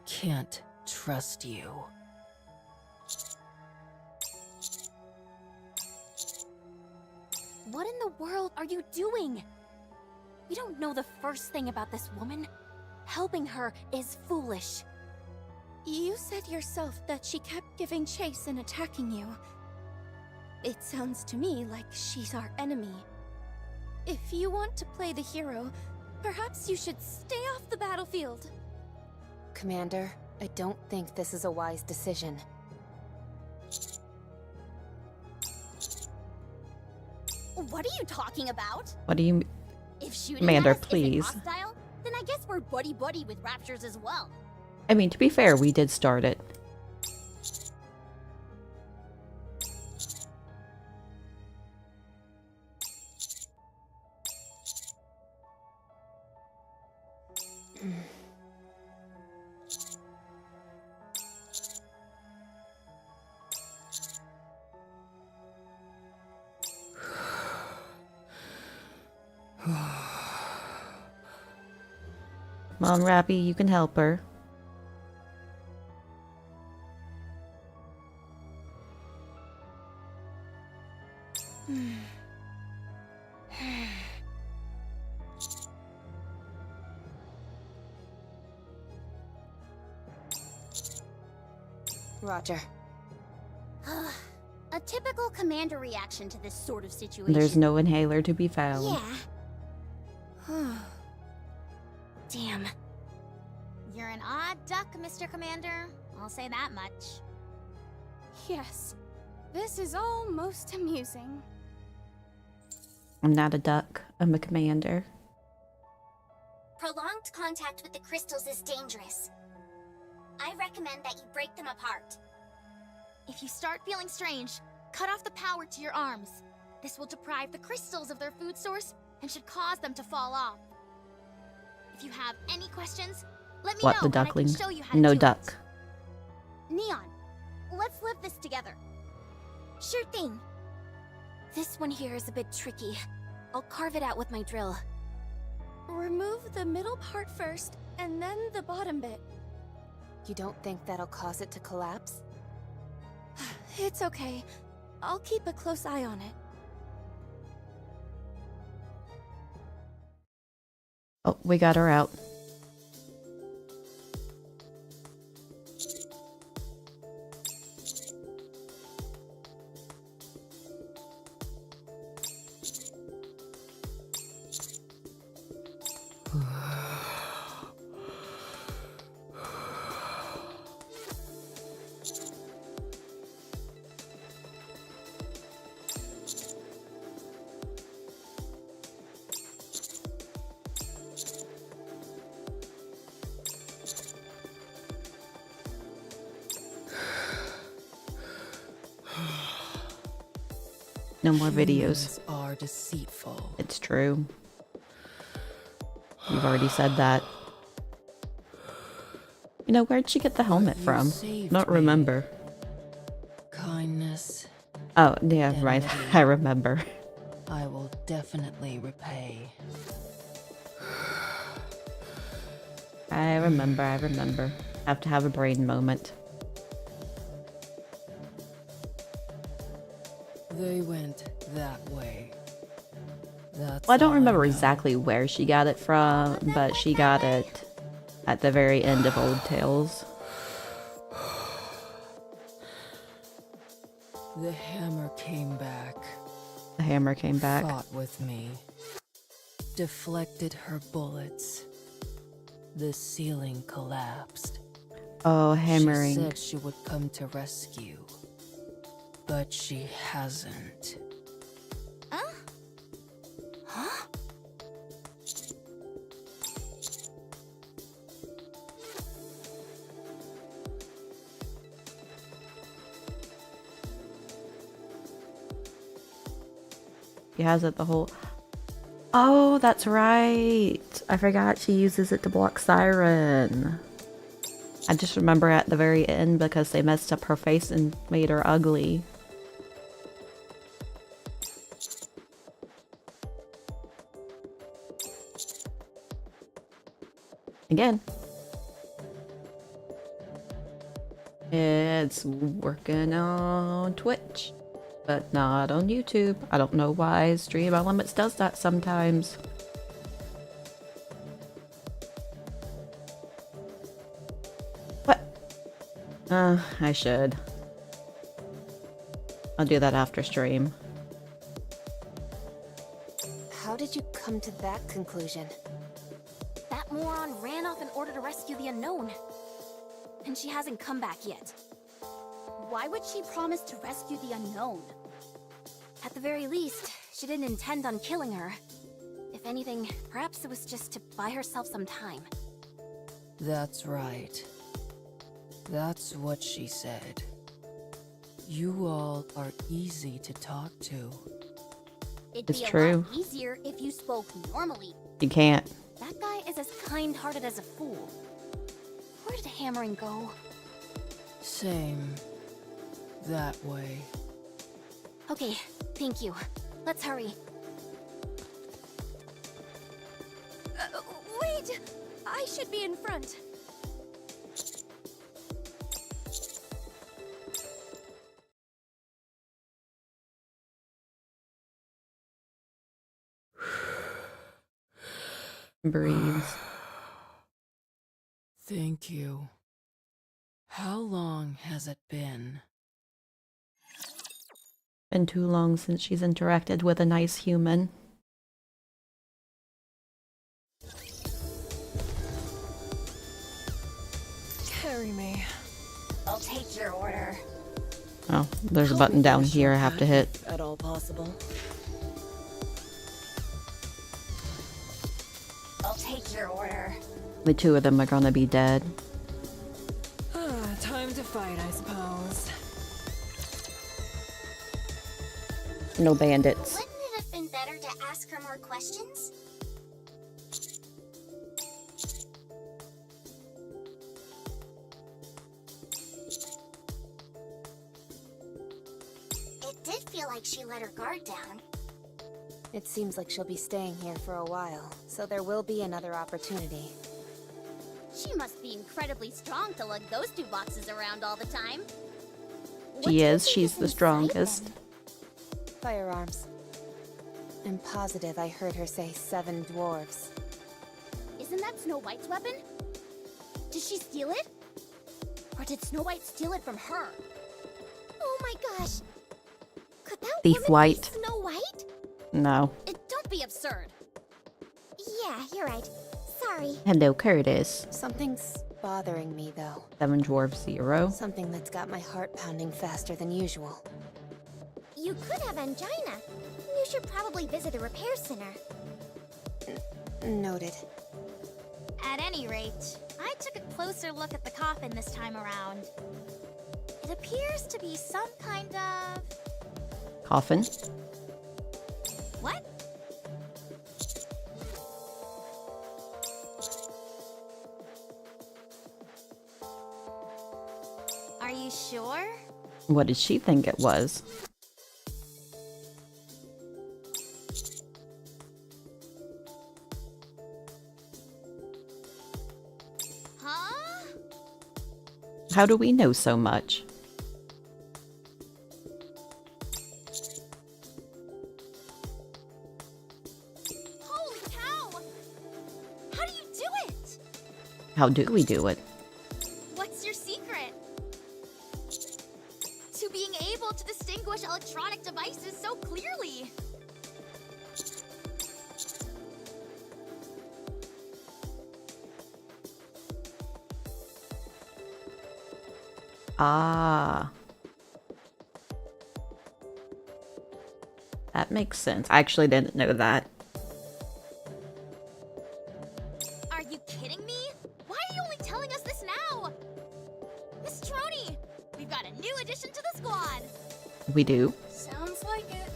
Can't trust you.
What in the world are you doing? We don't know the first thing about this woman. Helping her is foolish.
You said yourself that she kept giving chase and attacking you. It sounds to me like she's our enemy. If you want to play the hero, perhaps you should stay off the battlefield.
Commander, I don't think this is a wise decision.
What are you talking about?
What do you...
If shooting
Commander,
at us
please.
isn't hostile, then I guess we're buddy-buddy with raptures as well.
I mean, to be fair, we did start it. Come on, Rappy, you can help her.
Roger.
A typical commander reaction to this sort of situation.
There's no inhaler to be found.
Yeah. Damn. You're an odd duck, Mr. Commander. I'll say that much.
Yes. This is all most amusing.
I'm not a duck. I'm a commander.
Prolonged contact with the crystals is dangerous. I recommend that you break them apart.
If you start feeling strange, cut off the power to your arms. This will deprive the crystals of their food source and should cause them to fall off.
If you have any questions, let me
What,
know
the
and I can
duckling?
show you how to
No
do
duck.
it. Neon, let's live this together.
Sure thing.
This one here is a bit tricky. I'll carve it out with my drill.
Remove the middle part first, and then the bottom bit.
You don't think that'll cause it to collapse?
It's okay. I'll keep a close eye on it.
Oh, we got her out. No more videos.
Humans are deceitful.
It's true. You've already said that. You know, where'd she get the helmet
You
from?
saved
Don't
me.
remember.
Kindness,
Oh, yeah, right.
Identity.
I remember.
I will definitely repay.
I remember. Have to have a brain moment.
They went that way. That's
Well, I don't
all
remember
know.
exactly where she got it from, but she got it at the very end of Old Tales.
The hammer came back.
The hammer came back.
Fought with me. Deflected her bullets. The ceiling collapsed.
Oh, hammering.
She said she would come to rescue. But she hasn't.
Huh?
She has it the whole... Oh, that's right. I forgot she uses it to block Siren. I just remember at the very end because they messed up her face and made her ugly. Again. It's working on Twitch, but not on YouTube. I don't know why Stream Elements does that sometimes. What? I should. I'll do that after stream.
How did you come to that conclusion?
That moron ran off in order to rescue the unknown. And she hasn't come back yet.
Why would she promise to rescue the unknown?
At the very least, she didn't intend on killing her. If anything, perhaps it was just to buy herself some time.
That's right. That's what she said. You all are easy to talk to.
It'd
It's
be a
true.
lot easier if you spoke normally.
You can't.
That guy is as kind-hearted as a fool. Where did hammering go?
Same. That way.
Okay, thank you. Let's hurry.
Wait! I should be in front.
Breathe.
Thank you. How long has it been?
Been too long since she's interacted with a nice human.
Carry me.
I'll take your order.
Oh, there's a button down here I have to hit.
If at all possible.
I'll take your order.
The two of them are gonna be dead.
Time to fight, I suppose.
No bandits.
Wouldn't it have been better to ask her more questions? feel like she let her guard down.
It seems like she'll be staying here for a while, so there will be another opportunity.
She must be incredibly strong to lug those 2 boxes around all the time. What do
She
you
is.
think
She's
is
the
inside
strongest.
them?
Firearms. I'm positive I heard her say 7 dwarves.
Isn't that Snow White's weapon? Did she steal it? Or did Snow White steal it from her? Oh my gosh! Could that
Thief
woman
White.
be Snow White?
No.
Don't be absurd. Yeah, you're right. Sorry.
Hello, Curtis.
Something's bothering me, though.
7 dwarfs 0.
Something that's got my heart pounding faster than usual.
You could have angina. You should probably visit a repair center.
Noted.
At any rate, I took a closer look at the coffin this time around. It appears to be some kind of...
Coffin.
What? Are you sure?
What did she think it was?
Huh?
How do we know so much?
Holy cow! How do you do it?
How do we do it?
What's your secret? To being able to distinguish electronic devices so clearly.
Ah. That makes sense. I actually didn't know that.
Are you kidding me? Why are you only telling us this now? Miss Troni, we've got a new addition to the squad.
We do.
Sounds like it.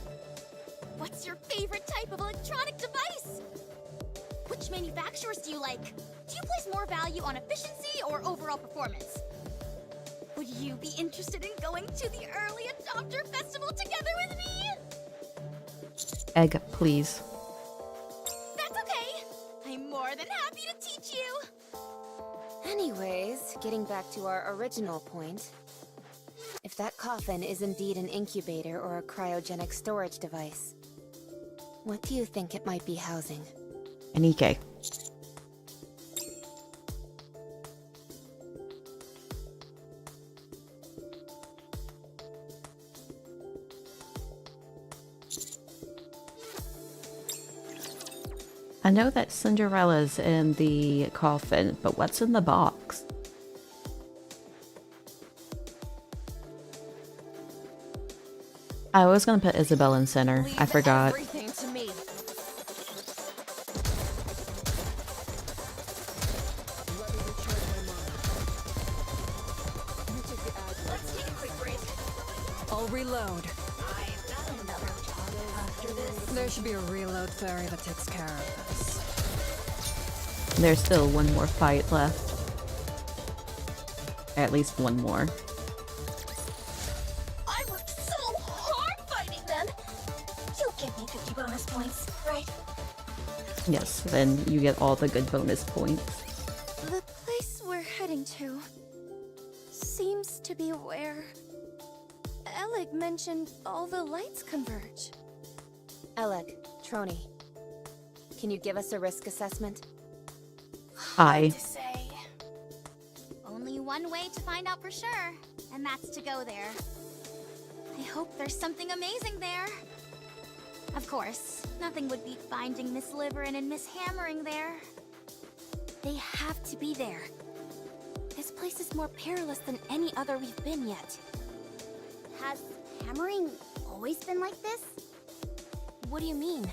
What's your favorite type of electronic device? Which manufacturers do you like? Do you place more value on efficiency or overall performance? Would you be interested in going to the early adopter festival together with me?
Egg, please.
That's okay. I'm more than happy to teach you.
Anyways, getting back to our original point. If that coffin is indeed an incubator or a cryogenic storage device, what do you think it might be housing?
Nikke. I know that Cinderella's in the coffin, but what's in the box? I was gonna put Isabelle in center. I forgot.
Everything to me.
Let's take a quick break.
I'll reload.
I've got another job after this.
There should be a reload fairy that takes care of this.
There's still one more fight left. At least one more.
I worked so hard fighting them. You'll give me 50 bonus points, right?
Yes, then you get all the good bonus points.
The place we're heading to seems to be where Alec mentioned all the lights converge.
Alec, Troni, can you give us a risk assessment?
Hi.
To say.
Only one way to find out for sure, and that's to go there. I hope there's something amazing there. Of course, nothing would beat finding Miss Liverin and Miss Hammering there. They have to be there. This place is more perilous than any other we've been yet.
Has hammering always been like this?
What do you mean?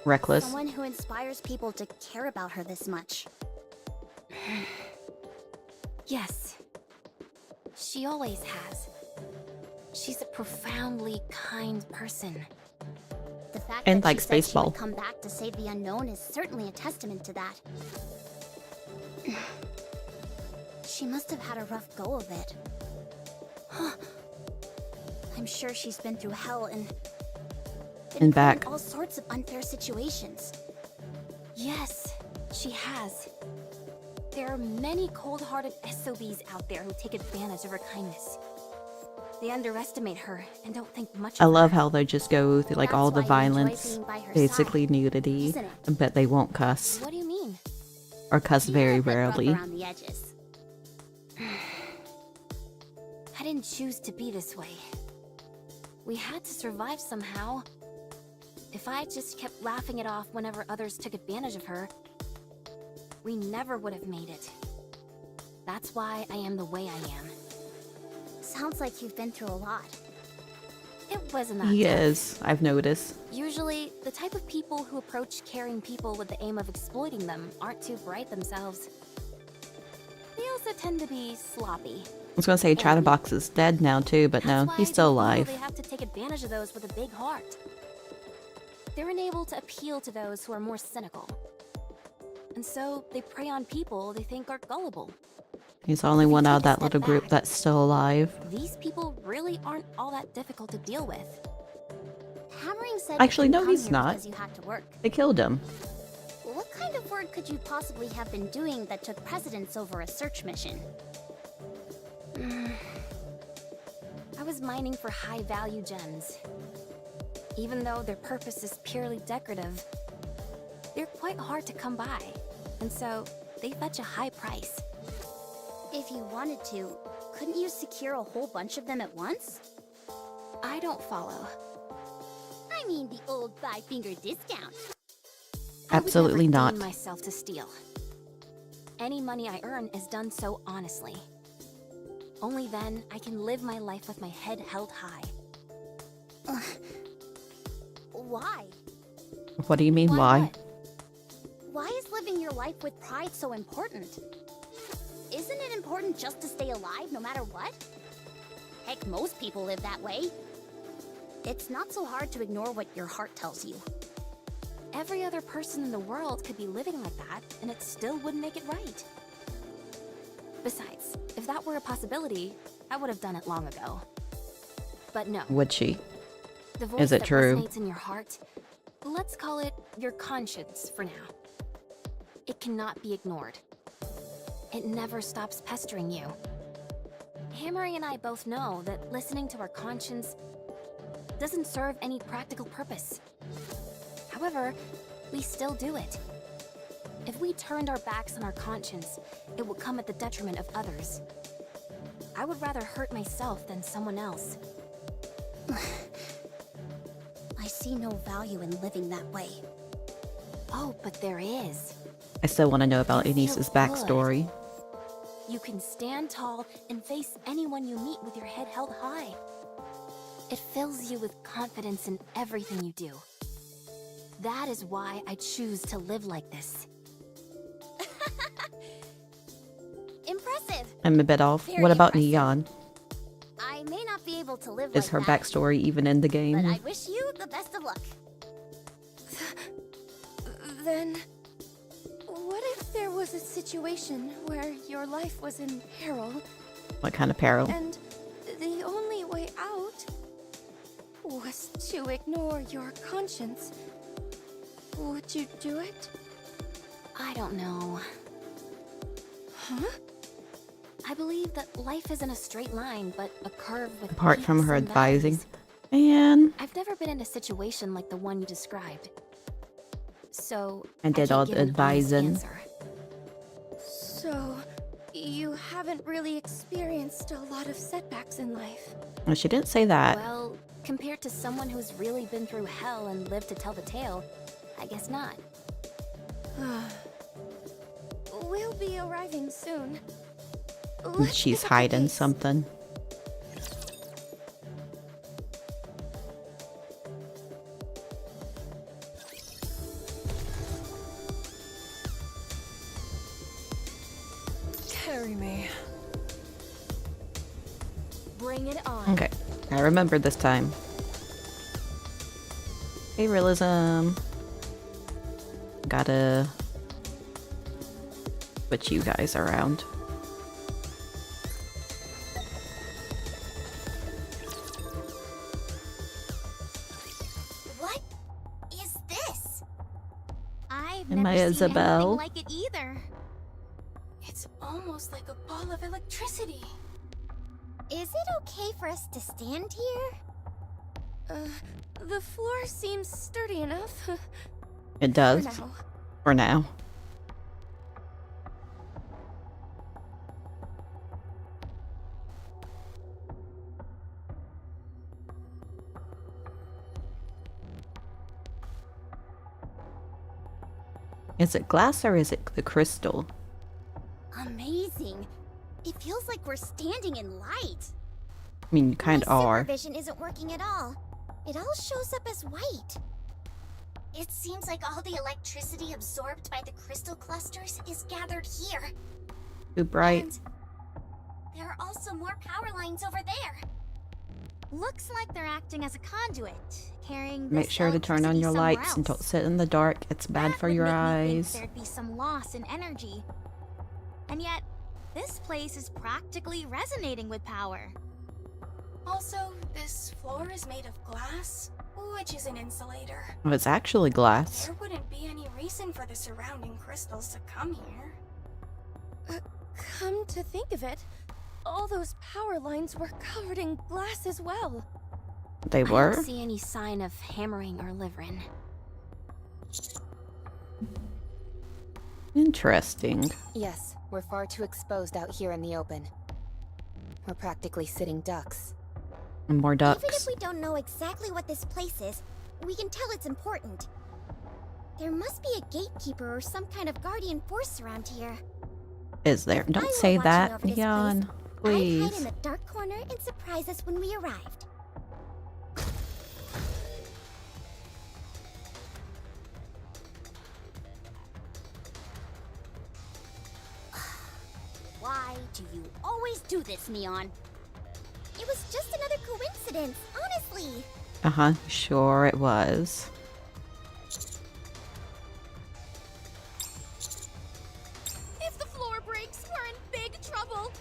Reckless.
Someone who inspires people to care about her this much.
Yes. She always has. She's a profoundly kind person.
The fact
And
that
likes
she said she
baseball.
would come back to save the unknown is certainly a testament to that. She must have had a rough go of it.
I'm sure she's been through hell and
And back.
all sorts of unfair situations.
Yes, she has. There are many cold-hearted SOBs out there who take advantage of her kindness. They underestimate her and don't think much
I
of
love
her.
how they just go through like all the
That's why you enjoy
violence,
being by her
basically
side,
nudity,
isn't
but they won't cuss
What do you mean?
or cuss very
Yeah, but rough
rarely.
around the edges.
I didn't choose to be this way. We had to survive somehow. If I just kept laughing it off whenever others took advantage of her, we never would have made it. That's why I am the way I am.
Sounds like you've been through a lot.
It wasn't that
He
tough.
is, I've noticed.
Usually, the type of people who approach caring people with the aim of exploiting them aren't too bright themselves. They also tend to be sloppy.
I was gonna say Chatterbox is dead now too, but no,
That's why
he's still
they feel
alive.
They have to take advantage of those with a big heart. They're unable to appeal to those who are more cynical. And so they prey on people they think are gullible.
He's the only one out of
take a
that
step
little group
back,
that's still alive.
These people really aren't all that difficult to deal with.
Hammering said
Actually,
you
no,
come
he's
here
not.
because you had to work.
They killed him.
What kind of work could you possibly have been doing that took precedence over a search mission?
I was mining for high-value gems. Even though their purpose is purely decorative, they're quite hard to come by, and so they fetch a high price.
If you wanted to, couldn't you secure a whole bunch of them at once?
I don't follow.
I mean the old 5-finger discount.
Absolutely
I would never
not.
deem myself to steal. Any money I earn is done so honestly. Only then I can live my life with my head held high.
Why?
What do you mean, why?
what?
Why is living your life with pride so important? Isn't it important just to stay alive no matter what? Heck, most people live that way. It's not so hard to ignore what your heart tells you.
Every other person in the world could be living like that, and it still wouldn't make it right. Besides, if that were a possibility, I would have done it long ago. But no.
Would she?
The voice
Is it
that
true?
resonates in your heart, let's call it your conscience for now. It cannot be ignored. It never stops pestering you. Hammering and I both know that listening to our conscience doesn't serve any practical purpose. However, we still do it. If we turned our backs on our conscience, it would come at the detriment of others. I would rather hurt myself than someone else.
I see no value in living that way.
Oh, but there is.
I still want to know about
You feel
Enise's
good.
backstory.
You can stand tall and face anyone you meet with your head held high. It fills you with confidence in everything you do. That is why I choose to live like this.
Impressive!
I'm a bit off.
Very
What about
impressive.
Neon?
I may not be able to live
Is
like
her
that,
backstory even in the
but
game?
I wish you the best of luck.
Then, what if there was a situation where your life was in peril,
What kind of peril?
and the only way out was to ignore your conscience? Would you do it?
I don't know.
Huh?
I believe that life isn't a straight line, but a curve with
Apart from
peaks
her
and
advising.
valleys.
And
I've never been in a situation like the one you described. So,
And
I
did
can't
all
give
the
an honest
advising.
answer.
So, you haven't really experienced a lot of setbacks in life.
well, she didn't say that.
Well, compared to someone who's really been through hell and lived to tell the tale, I guess not.
We'll be arriving soon.
And
Let's
she's
pick up the
hiding
pace.
something.
Carry me.
Bring it on.
Okay, I remember this time. Hey, realism. Gotta switch you guys around. My
never seen
Isabel.
anything like it either.
It's almost like a ball of electricity.
Is it okay for us to stand here?
The floor seems sturdy enough.
It does.
For now.
For now. Is it glass or is it the crystal?
Amazing. It feels like we're standing in light.
I mean, you kind of
My
are.
supervision isn't working at all. It all shows up as white.
It seems like all the electricity absorbed by the crystal clusters is gathered here.
Too bright.
And there are also more power lines over there.
Looks like they're acting as a conduit, carrying this
Make sure to turn on
electricity
your
somewhere
lights and don't
else.
sit in the dark. It's bad
That
for
would
your
make me think
eyes.
there'd be some loss in energy. And yet, this place is practically resonating with power.
Also, this floor is made of glass, which is an insulator.
Oh, it's actually glass.
There wouldn't be any reason for the surrounding crystals to come here.
Come to think of it, all those power lines were covered in glass as well.
They
I
were?
don't see any sign of hammering or livering.
Interesting.
Yes, we're far too exposed out here in the open. We're practically sitting ducks.
And more
Even if
ducks.
we don't know exactly what this place is, we can tell it's important. There must be a gatekeeper or some kind of guardian force around here.
Is there?
If I
Don't
were
say
watching
that,
over this
Jan.
I'd hide in
Please.
the dark corner and surprise us when we arrived.
Why do you always do this, Neon?
It was just another coincidence, honestly.
Uh-huh. Sure it was.
If the floor breaks, we're in big trouble.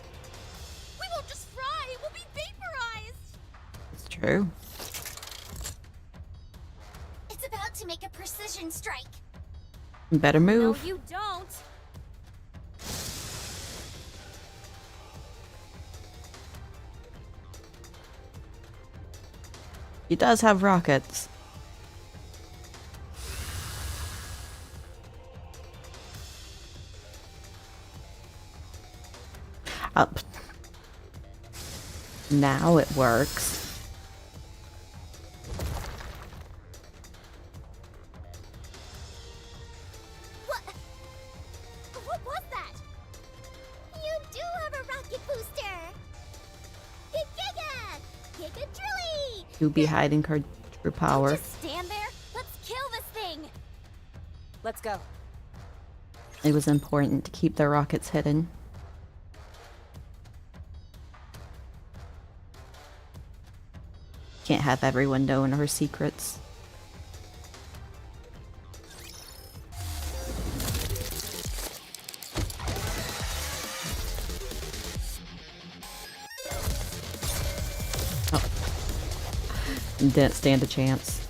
We won't just fry, we'll be vaporized.
It's true.
It's about to make a precision strike.
Better move.
No, you don't.
He does have rockets. Up. Now it works.
What was that? You do have a rocket booster! Giga! Giga Drilly!
You be hiding her true power.
Just stand there. Let's kill this thing.
Let's go.
It was important to keep the rockets hidden. Can't have everyone knowing her secrets. Oh. Didn't stand a chance.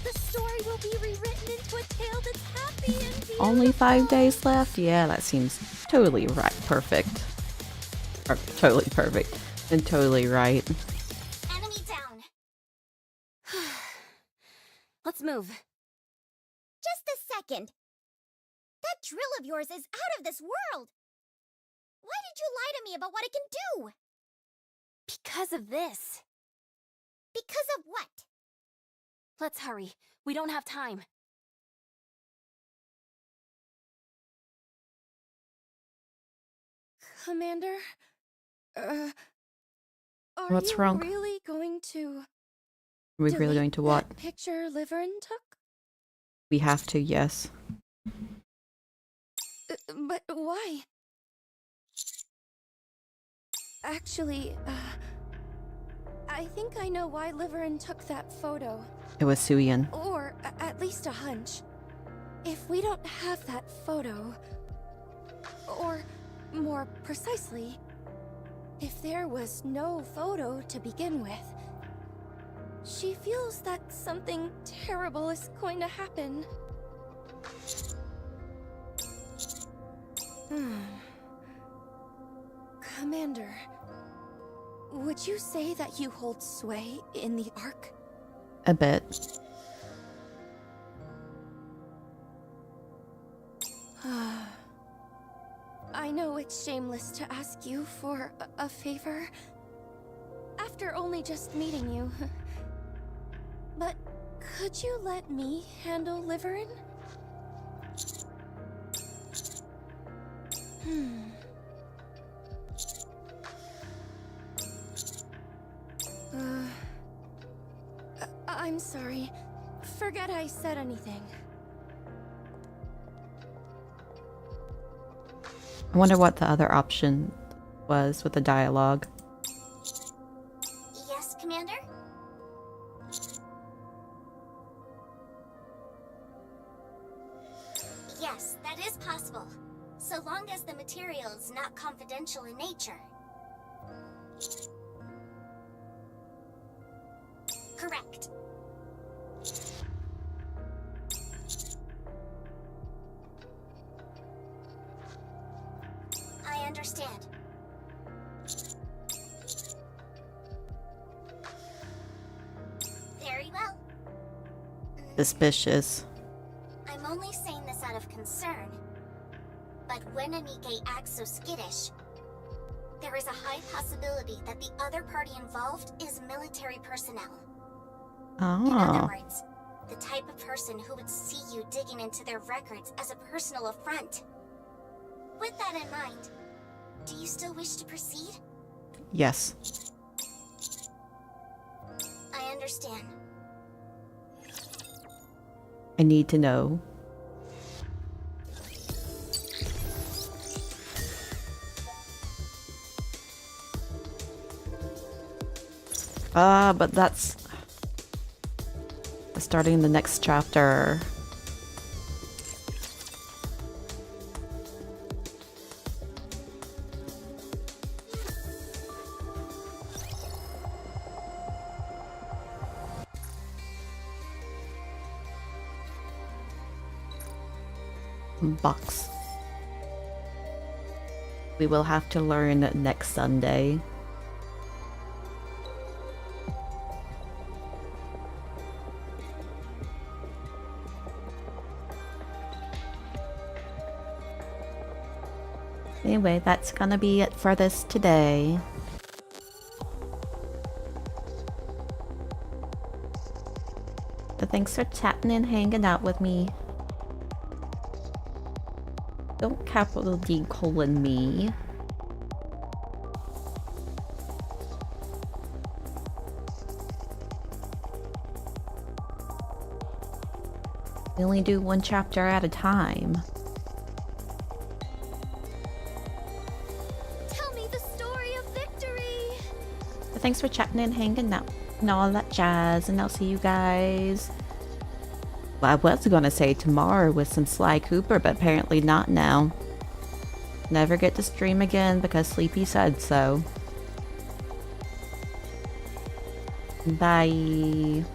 The story will be rewritten into a tale that's happy and beautiful.
Only 5 days left? Yeah, that seems totally right. Perfect. Or totally perfect. And totally right.
Enemy down.
Let's move.
Just a second. That drill of yours is out of this world! Why did you lie to me about what it can do?
Because of this.
Because of what?
Let's hurry. We don't have time.
Commander? Are
What's
you
wrong?
really going to
Are we really
delete
going to what?
that picture Liverin took?
We have to, yes.
But why? Actually, I think I know why Liverin took that photo.
It was Suyin.
Or at least a hunch. If we don't have that photo, or more precisely, if there was no photo to begin with, She feels that something terrible is going to happen. Commander, would you say that you hold sway in the Ark?
A bit.
I know it's shameless to ask you for a favor after only just meeting you. But could you let me handle Liverin? I'm sorry. Forget I said anything.
I wonder what the other option was with the dialogue.
Yes, Commander? Yes, that is possible. So long as the material is not confidential in nature. Correct. I understand. Very well.
Suspicious.
I'm only saying this out of concern. But when Nikke acts so skittish, there is a high possibility that the other party involved is military personnel. In other words, the type of person who would see you digging into their records as a personal affront. With that in mind, do you still wish to proceed?
Yes.
I understand.
I need to know. But that's starting the next chapter. Box. We will have to learn next Sunday. Anyway, that's gonna be it for this today. So thanks for chatting and hanging out with me. Don't capital D colon me. We only do one chapter at a time.
Tell me the story of victory!
So thanks for chatting and hanging out and all that jazz, and I'll see you guys. Well, I was gonna say tomorrow with some Sly Cooper, but apparently not now. Never get to stream again because Sleepy said so. Bye.